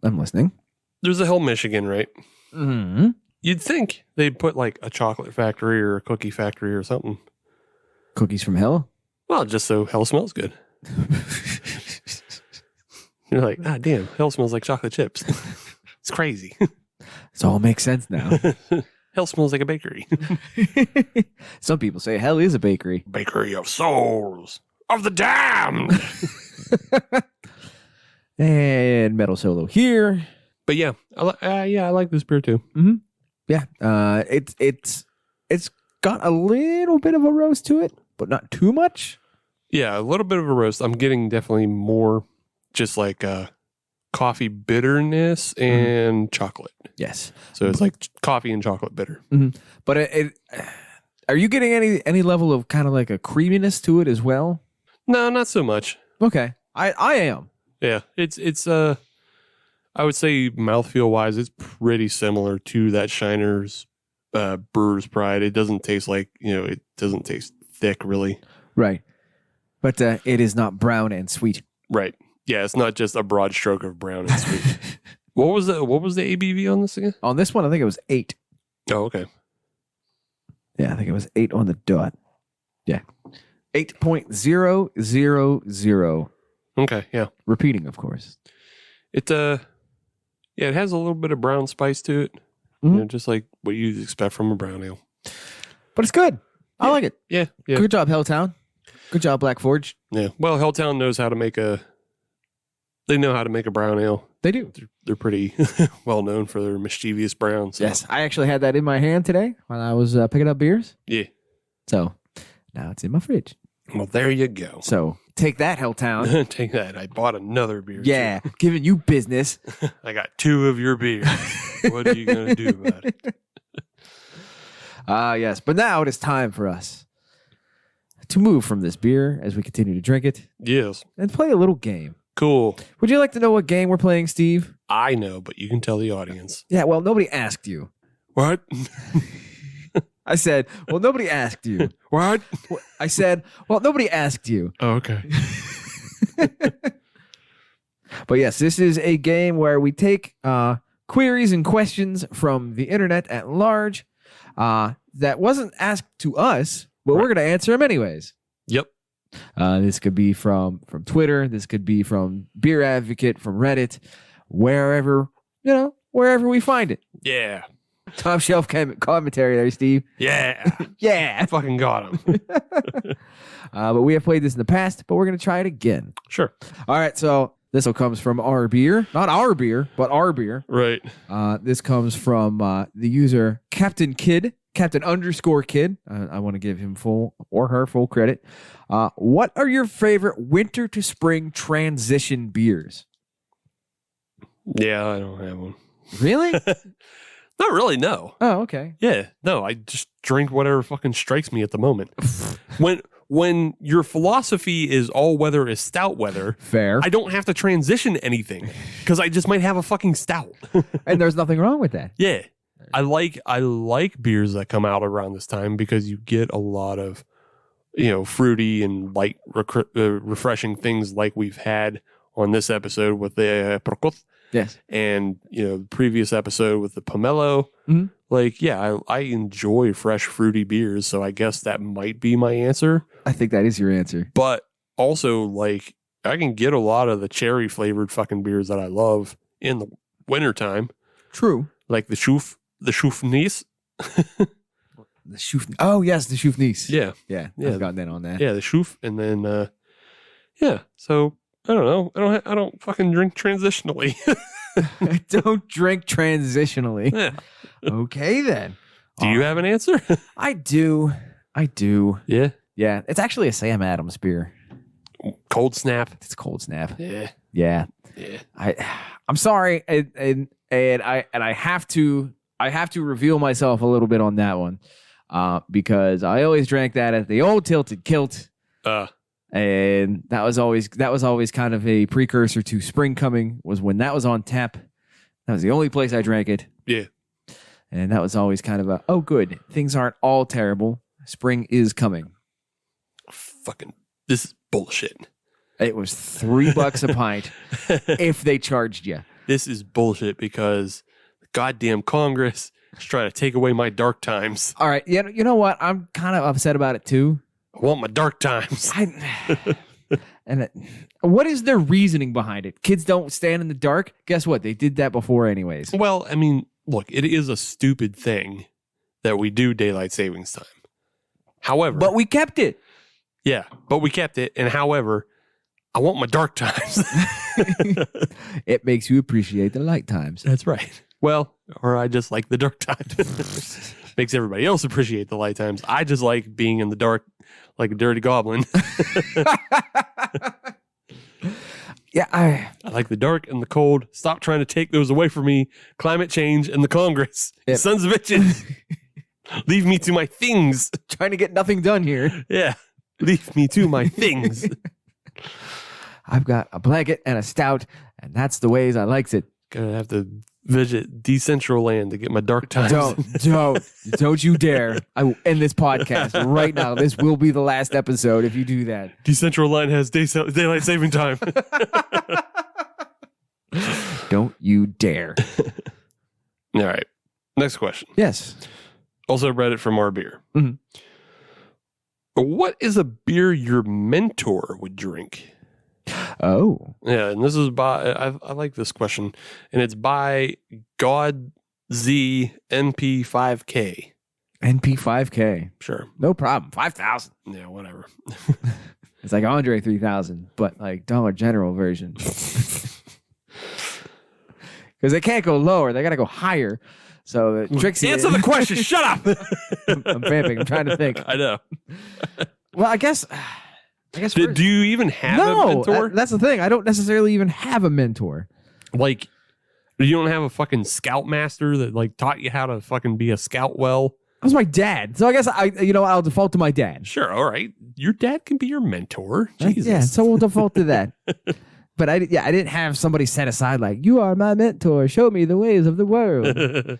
I'm listening. there's a Hell, Michigan, right? Mm-hmm. You'd think they'd put like a chocolate factory or a cookie factory or something. Cookies from hell? Well, just so hell smells good. You're like, ah, damn, hell smells like chocolate chips. It's crazy. It all makes sense now. Hell smells like a bakery. Some people say hell is a bakery. Bakery of souls of the damned. And metal solo here. But yeah, I like this beer too. Yeah, it's got a little bit of a roast to it, but not too much. Yeah, a little bit of a roast. I'm getting definitely more just like coffee bitterness and chocolate. Yes. So it's like coffee and chocolate bitter. But are you getting any level of kind of like a creaminess to it as well? No, not so much. Okay. I am. Yeah, it's I would say mouthfeel wise, it's pretty similar to that Shiner's Brewer's Pride. It doesn't taste like, it doesn't taste thick really. Right. But it is not brown and sweet. Right. Yeah, it's not just a broad stroke of brown and sweet. What was the ABV on this again? On this one, I think it was 8. Oh, okay. Yeah, I think it was 8 on the dot. Yeah. 8.000. Okay, yeah. Repeating, of course. It it has a little bit of brown spice to it. Mhm. You know, just like what you'd expect from a brown ale. But it's good. I like it. Yeah, yeah. Good job, Helltown. Good job, Black Forge. Yeah. Well, Helltown knows how to make they know how to make a brown ale. They do. They're pretty well known for their mischievous browns. So. Yes, I actually had that in my hand today while I was picking up beers. Yeah. So now it's in my fridge. Well, there you go. So take that, Helltown. Take that. I bought another beer. Yeah, giving you business. I got 2 of your beers. What are you going to do about it? Yes. But now it is time for us to move from this beer as we continue to drink it Yes. and play a little game. Cool. Would you like to know what game we're playing, Steve? I know, but you can tell the audience. Yeah, well, nobody asked you. What? I said, well, nobody asked you. What? I said, well, nobody asked you. Oh, okay. But yes, this is a game where we take queries and questions from the internet at large that wasn't asked to us, but we're going to answer them anyways. Yep. This could be from Twitter. This could be from Beer Advocate, from Reddit, wherever we find it. Yeah. Top shelf commentary there, Steve. Yeah. Yeah. I fucking got him. But we have played this in the past, but we're going to try it again. Sure. All right. So this will comes from our beer, not our beer, but our beer. Right. This comes from the user Captain _Kid. I want to give him full or her full credit. What are your favorite winter to spring transition beers? Yeah, I don't have one. Really? Not really, no. Oh, okay. Yeah, no, I just drink whatever fucking strikes me at the moment. When your philosophy is all weather is stout weather, Fair. I don't have to transition anything because I just might have a fucking stout. And there's nothing wrong with that. Yeah. I like beers that come out around this time because you get a lot of, fruity and light, refreshing things like we've had on this episode with the Apricot. Yes. And, the previous episode with the Pomelo. Mhm. I enjoy fresh, fruity beers. So I guess that might be my answer. I think that is your answer. But also, I can get a lot of the cherry flavored fucking beers that I love in the wintertime. True. Like the Schoufnis. The Schuf. Oh, yes, the Schoufnis. Yeah. Yeah. Yeah. I've gotten in on that. Yeah, the Schouf. And then, so I don't know. I don't fucking drink transitionally. I don't drink transitionally. Yeah. Okay, then. Do you have an answer? I do. Yeah. Yeah. It's actually a Sam Adams beer. Cold Snap. It's Cold Snap. Yeah. Yeah. Yeah. I'm sorry, and I have to reveal myself a little bit on that one, because I always drank that at the old Tilted Kilt, and that was always kind of a precursor to spring coming. Was when that was on tap. That was the only place I drank it. Yeah. And that was always kind of oh good, things aren't all terrible. Spring is coming. Fucking, this is bullshit. It was $3 a pint if they charged you. This is bullshit because the goddamn Congress is trying to take away my dark times. All right, you know what? I'm kind of upset about it too. I want my dark times. What is their reasoning behind it? Kids don't stand in the dark. Guess what? They did that before anyways. Well, I mean, look, it is a stupid thing that we do daylight savings time. However, But we kept it. Yeah, but we kept it. And however, I want my dark times. It makes you appreciate the light times. That's right. Well, or I just like the dark times. Makes everybody else appreciate the light times. I just like being in the dark like a dirty goblin. Yeah, I like the dark and the cold. Stop trying to take those away from me. Climate change and the Congress. Yep. Sons of bitches. Leave me to my things. trying to get nothing done here. Yeah. Leave me to my things. I've got a blanket and a stout, and that's the ways I likes it. Gonna have to visit Decentraland to get my dark times. Don't you dare. I will end this podcast right now. This will be the last episode if you do that. Decentraland has daylight saving time. Don't you dare. All right. Next question. Yes. Also read it from our beer. Mhm. What is a beer your mentor would drink? Oh. Yeah, and this is by, I like this question, and it's by God Z NP5K. NP5K. Sure. No problem. 5,000. Yeah, whatever. It's like Andre 3000, but like Dollar General version. Because they can't go lower. They got to go higher. So the Trixie. Answer the question. Shut up. I'm vamping. I'm trying to think. I know. Well, I guess. Do you even have a mentor? That's the thing. I don't necessarily even have a mentor. Like, you don't have a fucking scoutmaster that like taught you how to fucking be a scout well? That was my dad. So I guess I'll default to my dad. Sure. All right. Your dad can be your mentor. Jesus. Yeah. So we'll default to that. But I didn't have somebody set aside like, you are my mentor. Show me the ways of the world. I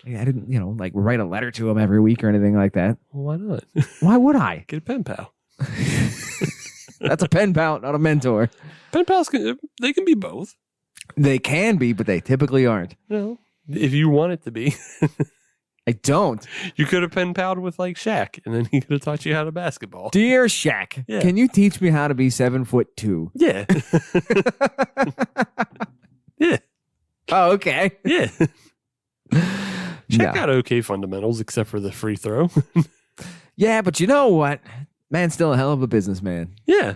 didn't, like write a letter to him every week or anything like that. Why not? Why would I? Get a pen pal. That's a pen pal, not a mentor. Pen pals they can be both. They can be, but they typically aren't. No, if you want it to be. I don't. You could have pen palled with like Shaq, and then he could have taught you how to basketball. Dear Shaq, can you teach me how to be 7'2"? Yeah. Yeah. Oh, okay. Yeah. Shaq got okay fundamentals except for the free throw. Yeah, but you know what? Man's still a hell of a businessman. Yeah.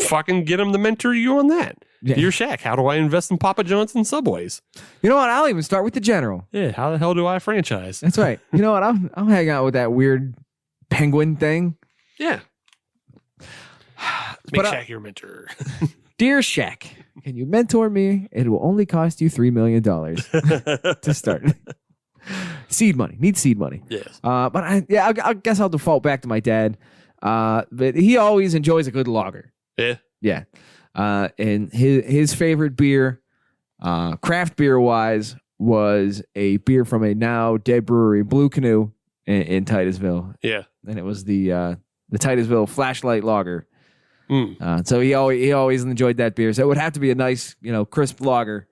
Fucking get him to mentor you on that. Yeah. Dear Shaq, how do I invest in Papa John's and Subways? You know what? I'll even start with the general. Yeah, how the hell do I franchise? That's right. You know what? I'll hang out with that weird penguin thing. Yeah. Make Shaq your mentor. Dear Shaq, can you mentor me? It will only cost you $3 million to start. Seed money. Need seed money. Yes. But I guess I'll default back to my dad. But he always enjoys a good lager. Yeah. Yeah. And his favorite beer, craft beer wise, was a beer from a now dead brewery, Blue Canoe, in Titusville. Yeah. And it was the Titusville Flashlight Lager. Mm. So he always enjoyed that beer. So it would have to be a nice, crisp lager.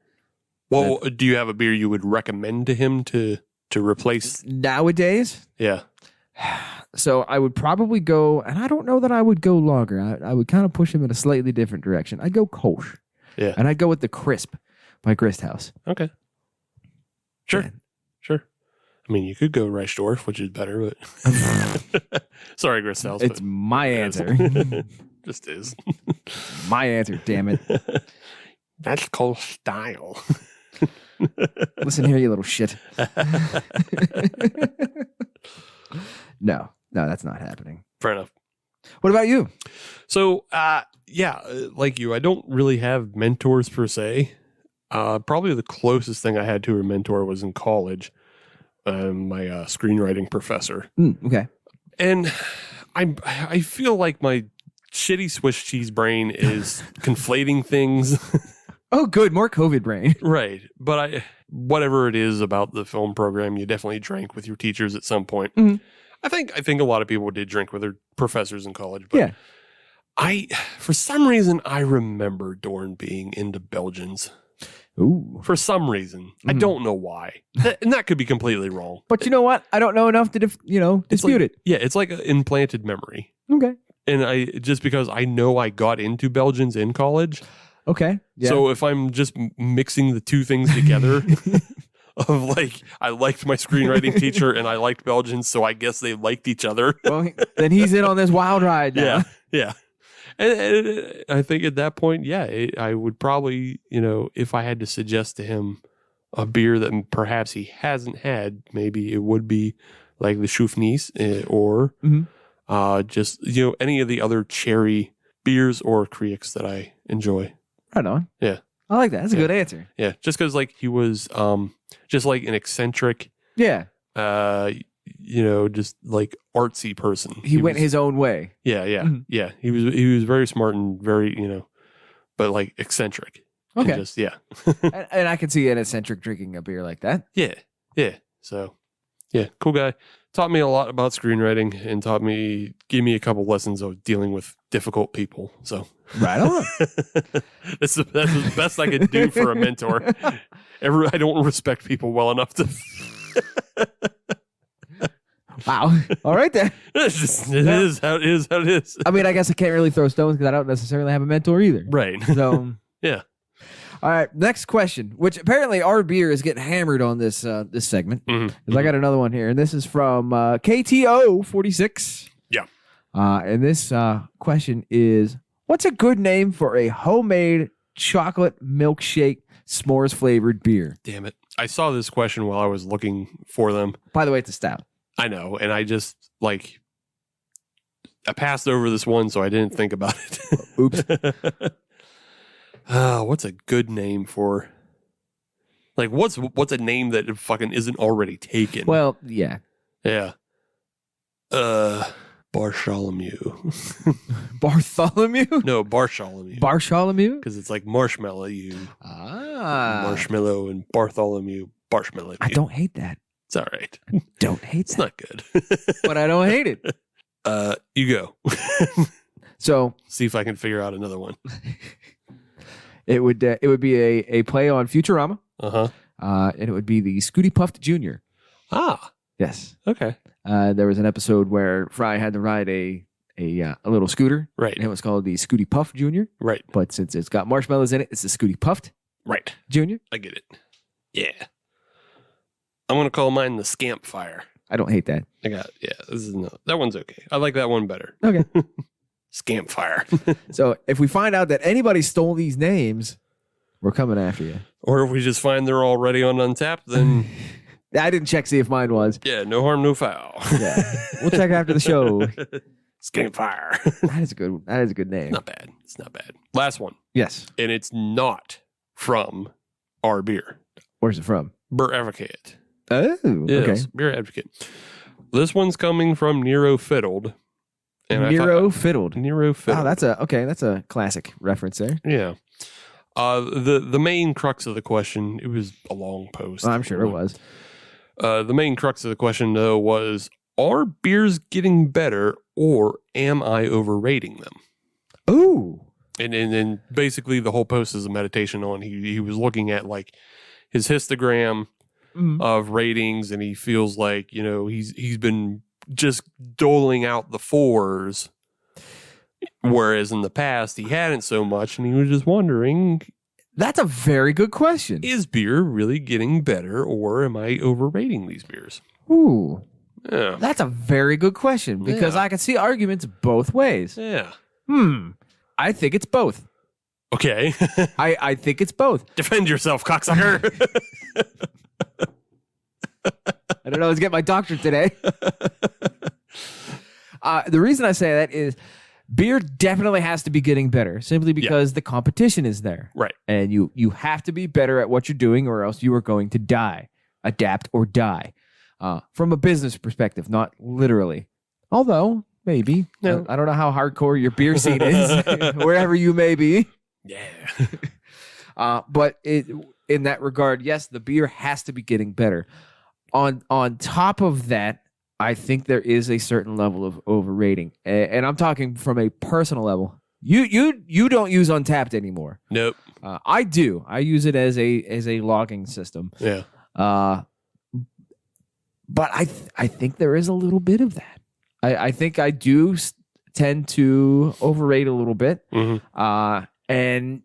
Well, do you have a beer you would recommend to him to replace nowadays? Yeah. So I would probably go, and I don't know that I would go lager. I would kind of push him in a slightly different direction. I'd go Kolsch. Yeah. And I'd go with the Crisp by Grist House. Okay. Sure. Yeah. Sure. I mean, you could go Reichdorf, which is better, but sorry, Grist House. It's my answer. Just is. My answer, damn it. That's called style. Listen here, you little shit. No, that's not happening. Fair enough. What about you? So, like you, I don't really have mentors per se. Probably the closest thing I had to a mentor was in college. My screenwriting professor. Okay. And I feel like my shitty Swiss cheese brain is conflating things. Oh, good. More COVID brain. Right. But whatever it is about the film program, you definitely drank with your teachers at some point. Mm-hmm. I think a lot of people did drink with their professors in college. But yeah. For some reason, I remember Dorn being into Belgians. Ooh. For some reason. I don't know why. And that could be completely wrong. But you know what? I don't know enough to dispute it. Yeah, it's like an implanted memory. Okay. And just because I know I got into Belgians in college. Okay. Yeah. So if I'm just mixing the two things together of like, I liked my screenwriting teacher and I liked Belgians, so I guess they liked each other. Well, then he's in on this wild ride now. Yeah. And I think at that point, I would probably, if I had to suggest to him a beer that perhaps he hasn't had, maybe it would be like the Choufnis or just, any of the other cherry beers or Krieks that I enjoy. Right on. Yeah. I like that. That's a good answer. Yeah. Just because like he was just like an eccentric. Yeah. Just like artsy person. He went his own way. Yeah. Yeah. He was very smart and very, but like eccentric. Okay. And just, yeah. and I can see an eccentric drinking a beer like that. Yeah. Yeah. So, yeah, cool guy. Taught me a lot about screenwriting and gave me a couple lessons of dealing with difficult people. So, right on. that's the best I could do for a mentor. I don't respect people well enough to. Wow. All right then. It's just, it is how it is. How it is. I mean, I guess I can't really throw stones because I don't necessarily have a mentor either. Right. So, Yeah. all right. Next question, which apparently our beer is getting hammered on this this segment. Mm-hmm. 'Cause I got another one here, and this is from KTO46. Yeah. And this question is, what's a good name for a homemade chocolate milkshake s'mores flavored beer? Damn it. I saw this question while I was looking for them. By the way, it's a stout. I know. And I just I passed over this one, so I didn't think about it. Oops. What's a good name for? What's a name that fucking isn't already taken? Well, yeah. Yeah. Bartholomew. Bartholomew? No, Bartholomew. Bartholomew? Because it's like marshmallow. Marshmallow and Bartholomew. Marshmallow. I don't hate that. It's all right. Don't hate It's that. not good. But I don't hate it. You go. So See if I can figure out another one. it would be a play on Futurama. Uh-huh. And it would be the Scooty Puffed Jr. Ah, Yes. okay. There was an episode where Fry had to ride a little scooter. Right. And it was called the Scooty Puff Jr. Right. But since it's got marshmallows in it, it's the Scooty Puffed Right. Jr. I get it. Yeah. I'm going to call mine the Scamp Fire. I don't hate that. This is that one's okay. I like that one better. Okay. Scamp Fire. So if we find out that anybody stole these names, we're coming after you. Or if we just find they're already on Untapped, then I didn't check see if mine was. yeah, no harm, no foul. Yeah. We'll check after the show. Scamp Fire. That is a good name. Not bad. It's not bad. Last one. Yes. And it's not from our beer. Where's it from? Beer Advocate. Oh, Yes, okay. Beer Advocate. This one's coming from Nero Fiddled. Nero Fiddled. Nero Fiddled. Oh, that's a classic reference there. Yeah. The main crux of the question, it was a long post. I'm sure it was. The main crux of the question, though, was, are beers getting better or am I overrating them? Ooh. And basically the whole post is a meditation on, he was looking at his histogram of ratings, and he feels like, he's been just doling out the 4s, whereas in the past he hadn't so much, and he was just wondering, That's a very good question. is beer really getting better or am I overrating these beers? Ooh. Yeah. That's a very good question because Yeah. I can see arguments both ways. Yeah. I think it's both. Okay. I think it's both. Defend yourself, cocksucker. I don't know. I was getting my doctorate today. The reason I say that is beer definitely has to be getting better simply because the competition is there. Right. And you have to be better at what you're doing or else you are going to die. Adapt or die. From a business perspective, not literally. Although, maybe. No. I don't know how hardcore your beer scene is, wherever you may be. Yeah. But in that regard, yes, the beer has to be getting better. On top of that, I think there is a certain level of overrating, and I'm talking from a personal level. You don't use Untapped anymore. Nope. I do. I use it as a logging system. Yeah. But I think there is a little bit of that. I think I do tend to overrate a little bit. And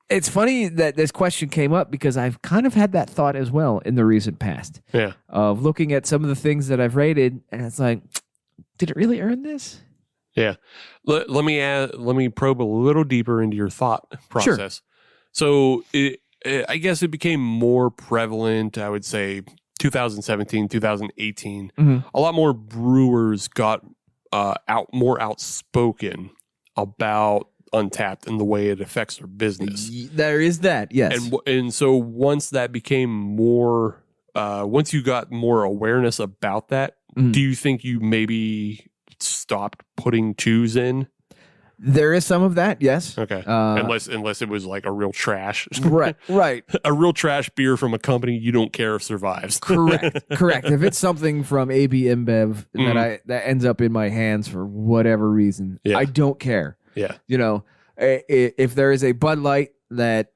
it's funny that this question came up because I've kind of had that thought as well in the recent past. Yeah. Of looking at some of the things that I've rated, and it's like, did it really earn this? Yeah. Let me probe a little deeper into your thought process. So I guess it became more prevalent, I would say, 2017, 2018. A lot more brewers got more outspoken about Untapped and the way it affects their business. There is that, yes. And so once that became more, once you got more awareness about that, do you think you maybe stopped putting 2s in? There is some of that, yes. Okay. Unless it was like a real trash. Right. A real trash beer from a company you don't care if survives. Correct. If it's something from AB InBev that ends up in my hands for whatever reason, I don't care. Yeah. If there is a Bud Light that,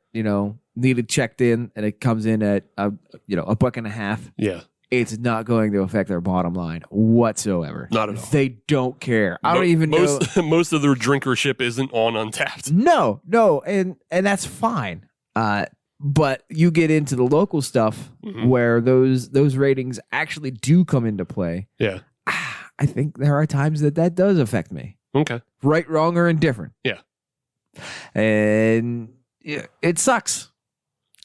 needed checked in and it comes in at $1.50. Yeah. it's not going to affect their bottom line whatsoever. Not at all. They don't care. I don't even know. Most of their drinkership isn't on Untapped. No, and that's fine. But you get into the local stuff where those ratings actually do come into play. Yeah. I think there are times that does affect me. Okay. Right, wrong, or indifferent. Yeah. And it sucks.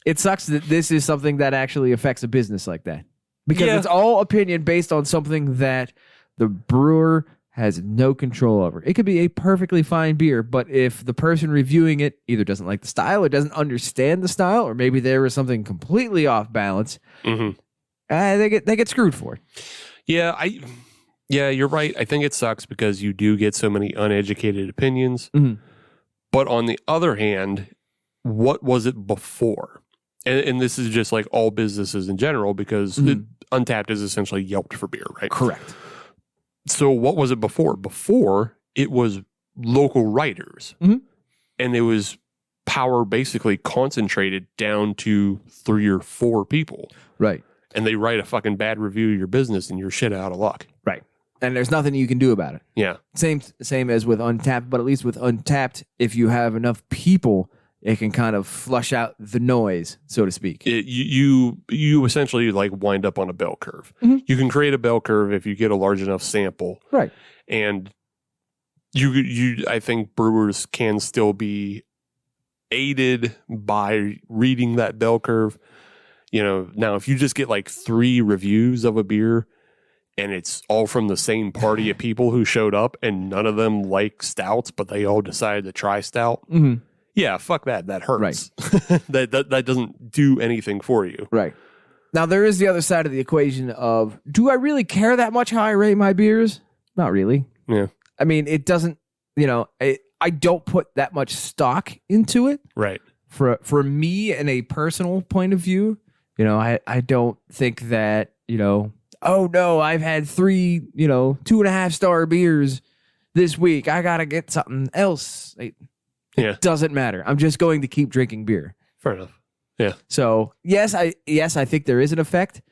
It sucks that this is something that actually affects a business like that. Because it's all opinion based on something that the brewer has no control over. It could be a perfectly fine beer, but if the person reviewing it either doesn't like the style or doesn't understand the style, or maybe there was something completely off balance, they get screwed for it. Yeah, you're right. I think it sucks because you do get so many uneducated opinions. But on the other hand, what was it before? And this is just like all businesses in general, because Untapped is essentially Yelp for beer, right? Correct. So what was it before? Before, it was local writers. And it was power basically concentrated down to 3 or 4 people. Right. And they write a fucking bad review of your business and you're shit out of luck. Right. And there's nothing you can do about it. Yeah. Same as with Untapped, but at least with Untapped, if you have enough people, it can kind of flush out the noise, so to speak. You essentially like wind up on a bell curve. You can create a bell curve if you get a large enough sample. Right. And I think brewers can still be aided by reading that bell curve. Now if you just get like 3 reviews of a beer and it's all from the same party of people who showed up and none of them like stouts, but they all decided to try stout. Yeah, fuck that. That hurts. Right. that doesn't do anything for you. Right. Now, there is the other side of the equation of, do I really care that much how I rate my beers? Not really. Yeah. I mean, it doesn't, I don't put that much stock into it. Right. For me, in a personal point of view, I don't think that, oh no, I've had 3, 2.5 star beers this week. I got to get something else. It doesn't matter. I'm just going to keep drinking beer. Fair enough. Yeah. So yes, I think there is an effect.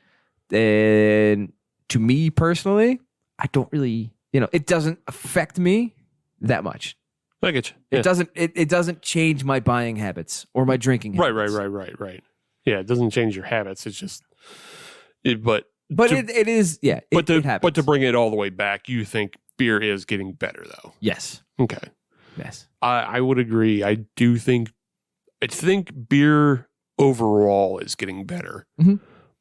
And to me personally, I don't really, it doesn't affect me that much. I get you. Yeah. It doesn't change my buying habits or my drinking habits. Right. Yeah, it doesn't change your habits. It's just, it is. It happens. But to bring it all the way back, you think beer is getting better though? Yes. Okay. Yes. I would agree. I think beer overall is getting better.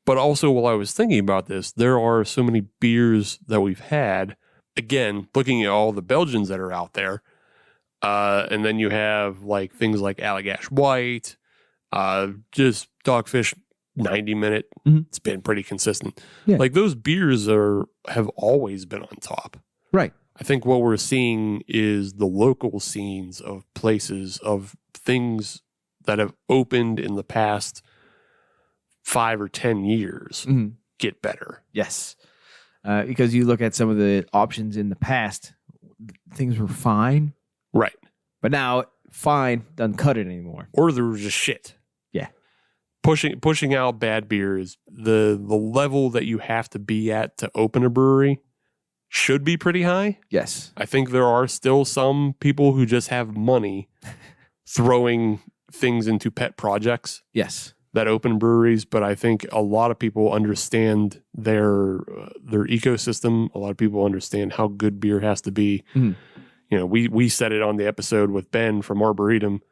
But also, while I was thinking about this, there are so many beers that we've had. Again, looking at all the Belgians that are out there, and then you have like things like Allagash White, just Dogfish 90-minute. It's been pretty consistent. Yeah. Like those beers have always been on top. Right. I think what we're seeing is the local scenes of places, of things that have opened in the past 5 or 10 years get better. Yes. Because you look at some of the options in the past, things were fine. Right. But now fine doesn't cut it anymore. Or there was just shit. Yeah. Pushing out bad beers, the level that you have to be at to open a brewery should be pretty high. Yes. I think there are still some people who just have money throwing things into pet projects. Yes. That open breweries, but I think a lot of people understand their ecosystem. A lot of people understand how good beer has to be. We said it on the episode with Ben from Arboretum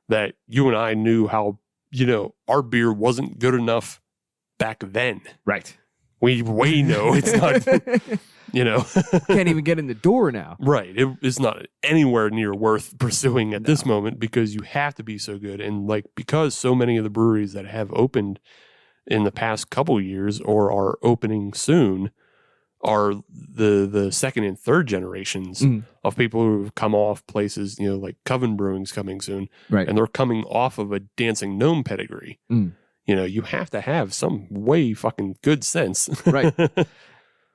that you and I knew how, our beer wasn't good enough back then. Right. We know it's not, Can't even get in the door now. Right. It's not anywhere near worth pursuing at this moment because you have to be so good. And because so many of the breweries that have opened in the past couple years or are opening soon are the second and third generations of people who have come off places, like Coven Brewing's coming soon. Right. And they're coming off of a Dancing Gnome pedigree. You have to have some way fucking good sense. Right.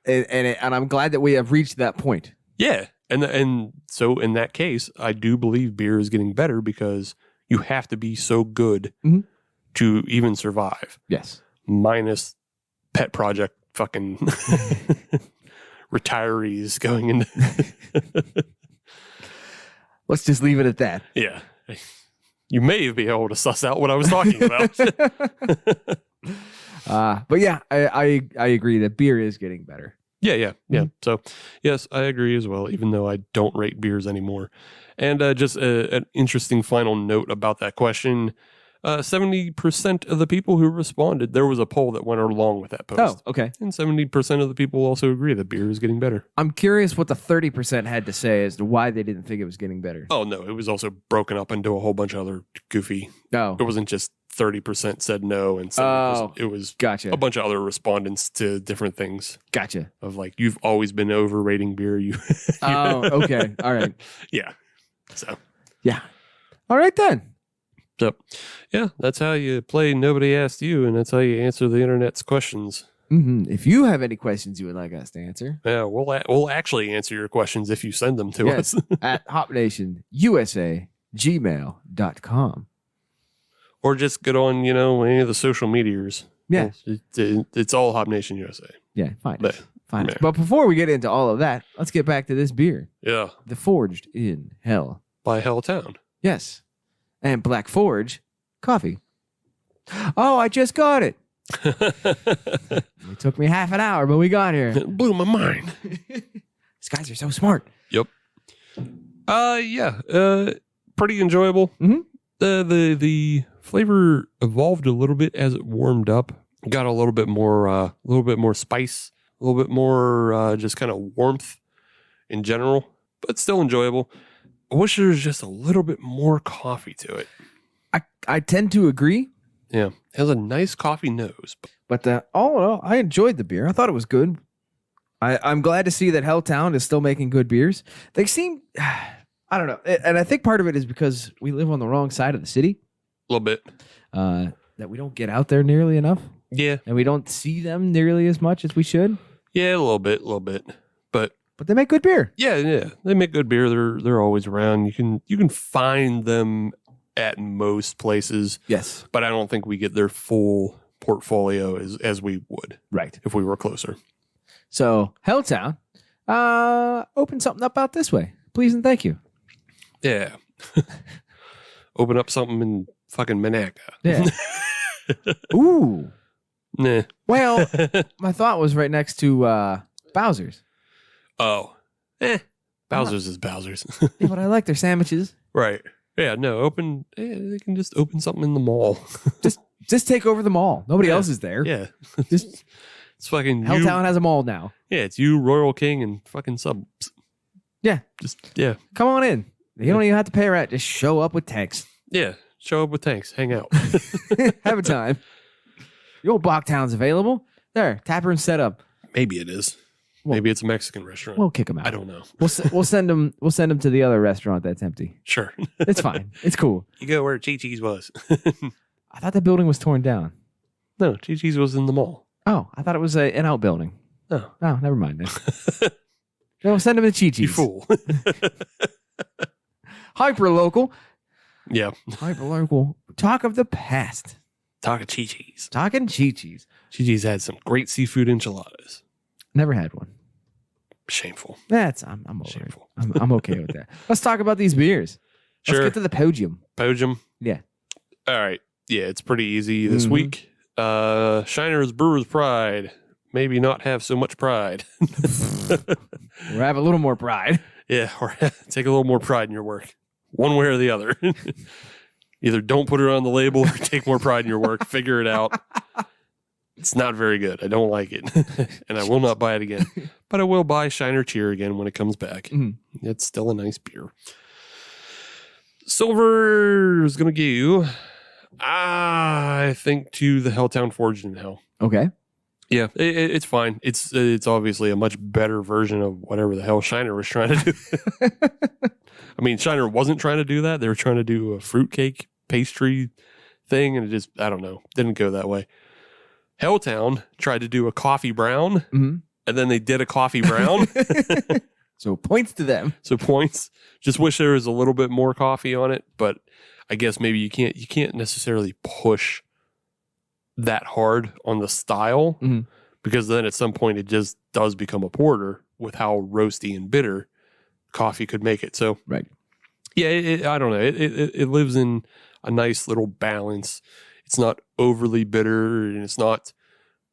And I'm glad that we have reached that point. Yeah. And so in that case, I do believe beer is getting better because you have to be so good to even survive. Yes. Minus pet project fucking retirees going into. Let's just leave it at that. Yeah. You may be able to suss out what I was talking about. But yeah, I agree that beer is getting better. Yeah. So, yes, I agree as well, even though I don't rate beers anymore. And just an interesting final note about that question. 70% of the people who responded, there was a poll that went along with that post. Oh, okay. And 70% of the people also agree that beer is getting better. I'm curious what the 30% had to say as to why they didn't think it was getting better. Oh, no. It was also broken up into a whole bunch of other goofy. Oh. It wasn't just 30% said no and 70%. It was gotcha. a bunch of other respondents to different things. Gotcha. Of like, you've always been overrating beer. Oh, okay. All right. Yeah. So. Yeah. All right then. So, yeah, that's how you play Nobody Asked You, and that's how you answer the internet's questions. Mm-hmm. If you have any questions you would like us to answer, Yeah, we'll actually answer your questions if you send them to us. at hopnationusa@gmail.com. Or just get on, any of the social medias. Yeah. It's all Hop Nation USA. Yeah, fine. But, Fine. yeah. But before we get into all of that, let's get back to this beer. Yeah. The Forged in Hell. By Helltown. Yes. And Black Forge coffee. Oh, I just got it. It took me half an hour, but we got here. It blew my mind. These guys are so smart. Yep. Yeah. Pretty enjoyable. Mm-hmm. The flavor evolved a little bit as it warmed up. Got a little bit more spice, a little bit more just kind of warmth in general, but still enjoyable. I wish there was just a little bit more coffee to it. I tend to agree. Yeah. It has a nice coffee nose. But all in all, I enjoyed the beer. I thought it was good. I'm glad to see that Helltown is still making good beers. They seem, I don't know. And I think part of it is because we live on the wrong side of the city. A little bit. That we don't get out there nearly enough. Yeah. And we don't see them nearly as much as we should. Yeah, a little bit. But they make good beer. Yeah. They make good beer. They're always around. You can find them at most places. Yes. But I don't think we get their full portfolio as we would. Right. If we were closer. So Helltown, open something up out this way. Please and thank you. Yeah. Open up something in fucking Monaco. Yeah. Ooh. Nah. Well, my thought was right next to Bowser's. Oh. Bowser's is Bowser's. Yeah, but I like their sandwiches. Right. Yeah, no, they can just open something in the mall. Just take over the mall. Nobody else is there. Yeah. Just it's fucking Helltown has a mall now. Yeah, it's you, Royal King, and fucking subs. Yeah. Yeah. Come on in. You don't even have to pay rent. Just show up with tanks. Yeah. Show up with tanks. Hang out. Have a time. The old Bachtown's available. There, tap room set up. Maybe it is. Maybe it's a Mexican restaurant. We'll kick them out. I don't know. We'll send them. We'll send them to the other restaurant that's empty. Sure. It's fine. It's cool. You go where Chi-Chi's was. I thought the building was torn down. No, Chi-Chi's was in the mall. Oh, I thought it was an outbuilding. No. Oh, never mind then. We'll send them to Chi-Chi's. You fool. Hyper local. Yeah. Hyper local. Talk of the past. Talk of Chi-Chi's. Talking Chi-Chi's. Chi-Chi's had some great seafood enchiladas. Never had one. Shameful. I'm over Shameful. it. I'm okay with that. Let's talk about these beers. Sure. Let's get to the podium. Podium. Yeah. All right. Yeah, it's pretty easy this week. Shiner's Brewer's Pride. Maybe not have so much pride. Or have a little more pride. Yeah, or take a little more pride in your work. One way or the other. Either don't put it on the label or take more pride in your work. Figure it out. It's not very good. I don't like it. And I will not buy it again. But I will buy Shiner Cheer again when it comes back. Mm-hmm. It's still a nice beer. Silver is going to give you, I think, to the Helltown Forged in Hell. Okay. Yeah, it's fine. It's obviously a much better version of whatever the hell Shiner was trying to do. I mean, Shiner wasn't trying to do that. They were trying to do a fruitcake pastry thing, and it just, I don't know, didn't go that way. Helltown tried to do a coffee brown, and then they did a coffee brown. So points to them. So points. Just wish there was a little bit more coffee on it, but I guess maybe you can't necessarily push that hard on the style because then at some point it just does become a porter with how roasty and bitter coffee could make it. So, Right. Yeah, I don't know. It lives in a nice little balance. It's not overly bitter, and it's not.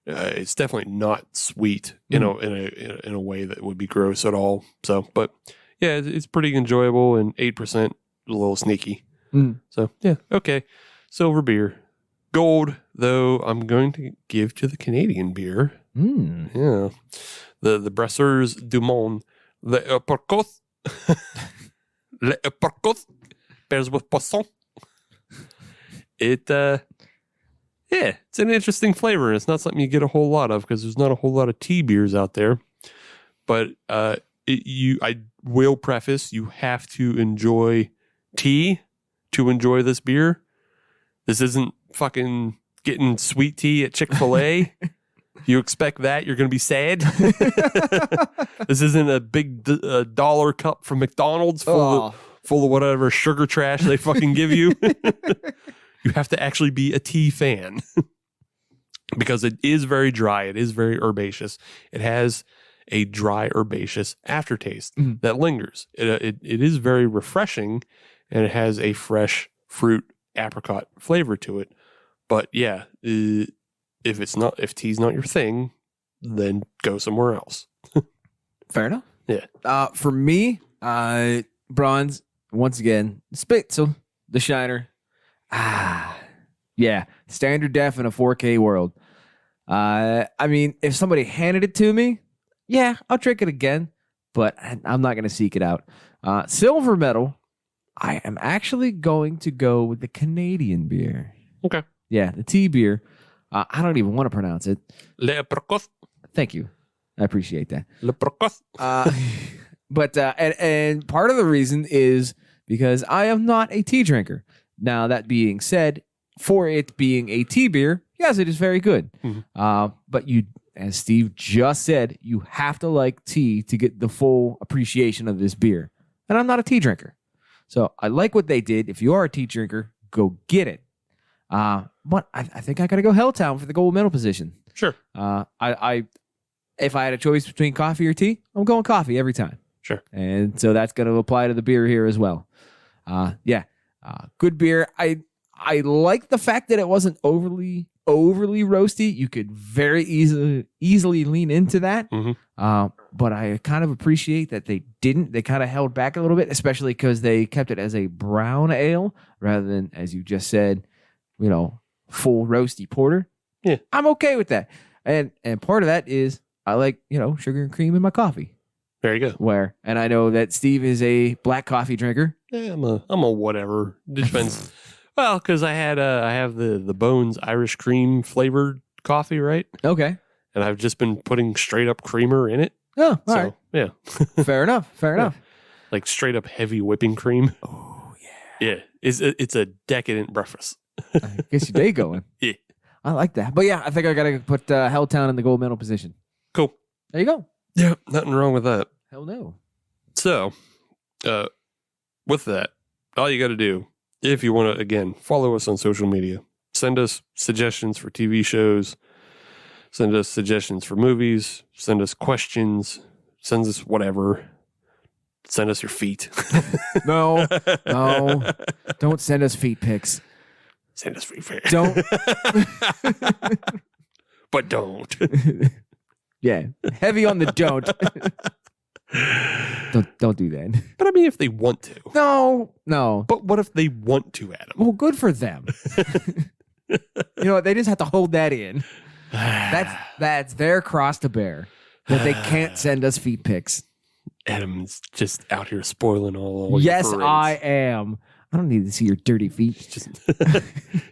It's definitely not sweet, in a way that would be gross at all. So, but yeah, it's pretty enjoyable, and 8%, a little sneaky. So yeah, okay. Silver beer. Gold, though, I'm going to give to the Canadian beer. Yeah, the Brasseurs du Monde, the Apricot, le Apricot, bears with poisson. It's an interesting flavor, and it's not something you get a whole lot of because there's not a whole lot of tea beers out there. But I will preface, you have to enjoy tea to enjoy this beer. This isn't fucking getting sweet tea at Chick-fil-A. You expect that, you're going to be sad. This isn't a big dollar cup from McDonald's full of whatever sugar trash they fucking give you. You have to actually be a tea fan because it is very dry. It is very herbaceous. It has a dry herbaceous aftertaste that lingers. It is very refreshing, and it has a fresh fruit apricot flavor to it. But yeah, if tea's not your thing, then go somewhere else. Fair enough. Yeah. For me, bronze once again. Spitzel, the Shiner. Yeah, standard def in a 4K world. I mean, if somebody handed it to me, yeah, I'll drink it again, but I'm not going to seek it out. Silver medal, I am actually going to go with the Canadian beer. Okay. Yeah, the tea beer. I don't even want to pronounce it. Le Apricot. Thank you. I appreciate that. Le Apricot. But and part of the reason is because I am not a tea drinker. Now, that being said, for it being a tea beer, yes, it is very good. But you, as Steve just said, you have to like tea to get the full appreciation of this beer. And I'm not a tea drinker. So I like what they did. If you are a tea drinker, go get it. But I think I got to go Helltown for the gold medal position. Sure. If I had a choice between coffee or tea, I'm going coffee every time. Sure. And so that's going to apply to the beer here as well. Good beer. I like the fact that it wasn't overly roasty. You could very easily lean into that. But I kind of appreciate that they didn't. They kind of held back a little bit, especially because they kept it as a brown ale rather than, as you just said, full roasty porter. Yeah, I'm okay with that. And part of that is I like sugar and cream in my coffee. There you go. And I know that Steve is a black coffee drinker. Yeah, I'm a whatever. It depends. Well, because I have the Bones Irish cream flavored coffee, right? Okay. And I've just been putting straight up creamer in it. Oh, all right. Yeah. Fair enough. Like straight up heavy whipping cream. Oh yeah. Yeah. It's a decadent breakfast. I guess your day going. Yeah. I like that. But yeah, I think I got to put Helltown in the gold medal position. Cool. There you go. Yeah, nothing wrong with that. Hell no. So, with that, all you got to do, if you want to, again, follow us on social media. Send us suggestions for TV shows. Send us suggestions for movies. Send us questions. Send us whatever. Send us your feet. No. Don't send us feet pics. Send us feet pics. Don't. But don't. Yeah. Heavy on the don't. Don't do that. But I mean, if they want to. No. But what if they want to, Adam? Well, good for them. You know what? They just have to hold that in. That's their cross to bear. That they can't send us feet pics. Adam's just out here spoiling all Yes, your I am. I don't need to see your dirty feet.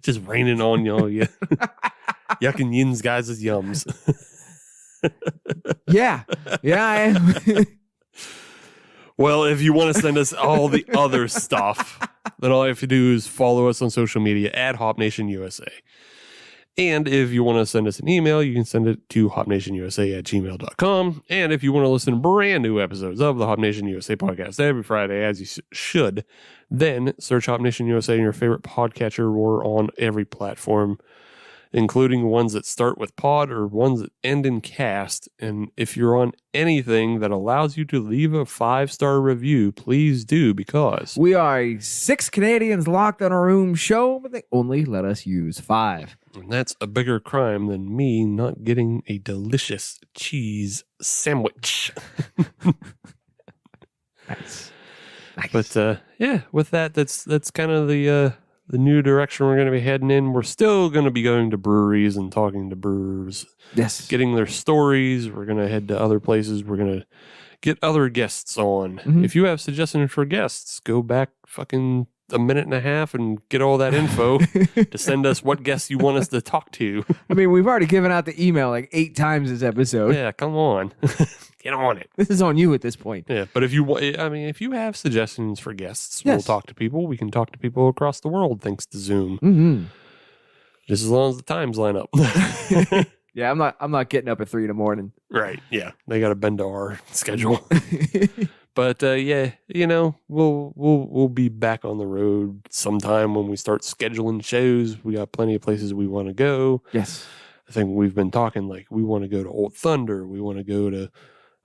Just raining on y'all. Yeah. Yuck and yins guys as yums. Yeah, I am. Well, if you want to send us all the other stuff, then all you have to do is follow us on social media at Hop Nation USA. And if you want to send us an email, you can send it to hopnationusa@gmail.com. And if you want to listen to brand new episodes of the Hop Nation USA podcast every Friday, as you should, then search Hop Nation USA in your favorite podcatcher or on every platform including ones that start with pod or ones that end in cast. And if you're on anything that allows you to leave a 5-star review, please do, because we are 6 Canadians locked on our own show, but they only let us use 5. And that's a bigger crime than me not getting a delicious cheese sandwich. Nice. But yeah, with that, that's kind of the new direction we're going to be heading in. We're still going to be going to breweries and talking to brewers. Yes. Getting their stories. We're going to head to other places. We're going to get other guests on. Mhm. If you have suggestions for guests, go back fucking a minute and a half and get all that info to send us what guests you want us to talk to. I mean, we've already given out the email like 8 times this episode. Yeah, come on. Get on it. This is on you at this point. Yeah, but if you have suggestions for guests, Yes. we'll talk to people. We can talk to people across the world thanks to Zoom. Mm-hmm. Just as long as the times line up. Yeah, I'm not getting up at 3 a.m. Right. Yeah. They got to bend to our schedule. But yeah, we'll be back on the road sometime when we start scheduling shows. We got plenty of places we want to go. Yes. I think we've been talking like we want to go to Old Thunder. We want to go to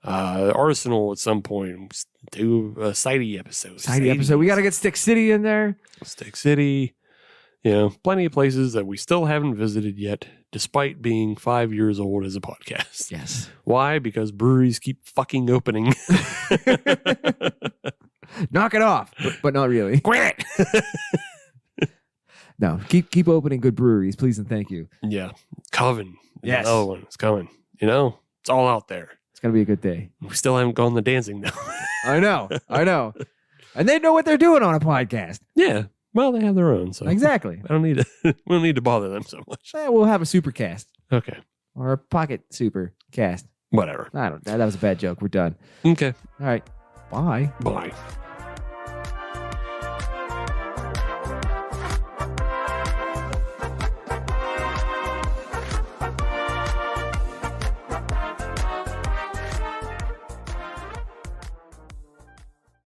Arsenal at some point. Do a Sidey episode. We got to get Stick City in there. Stick City. Plenty of places that we still haven't visited yet, despite being 5 years old as a podcast. Yes. Why? Because breweries keep fucking opening. Knock it off, but not really. Quit. No, keep opening good breweries, please and thank you. Yeah. Coven. Yes. Another one is coming. It's all out there. It's gonna be a good day. We still haven't gone to dancing though. I know. And they know what they're doing on a podcast. Yeah. Well, they have their own, so Exactly. I don't need to. We don't need to bother them so much. We'll have a super cast Okay. or a pocket super cast. Whatever. I don't. That was a bad joke. We're done. Okay. All right. Bye. Bye.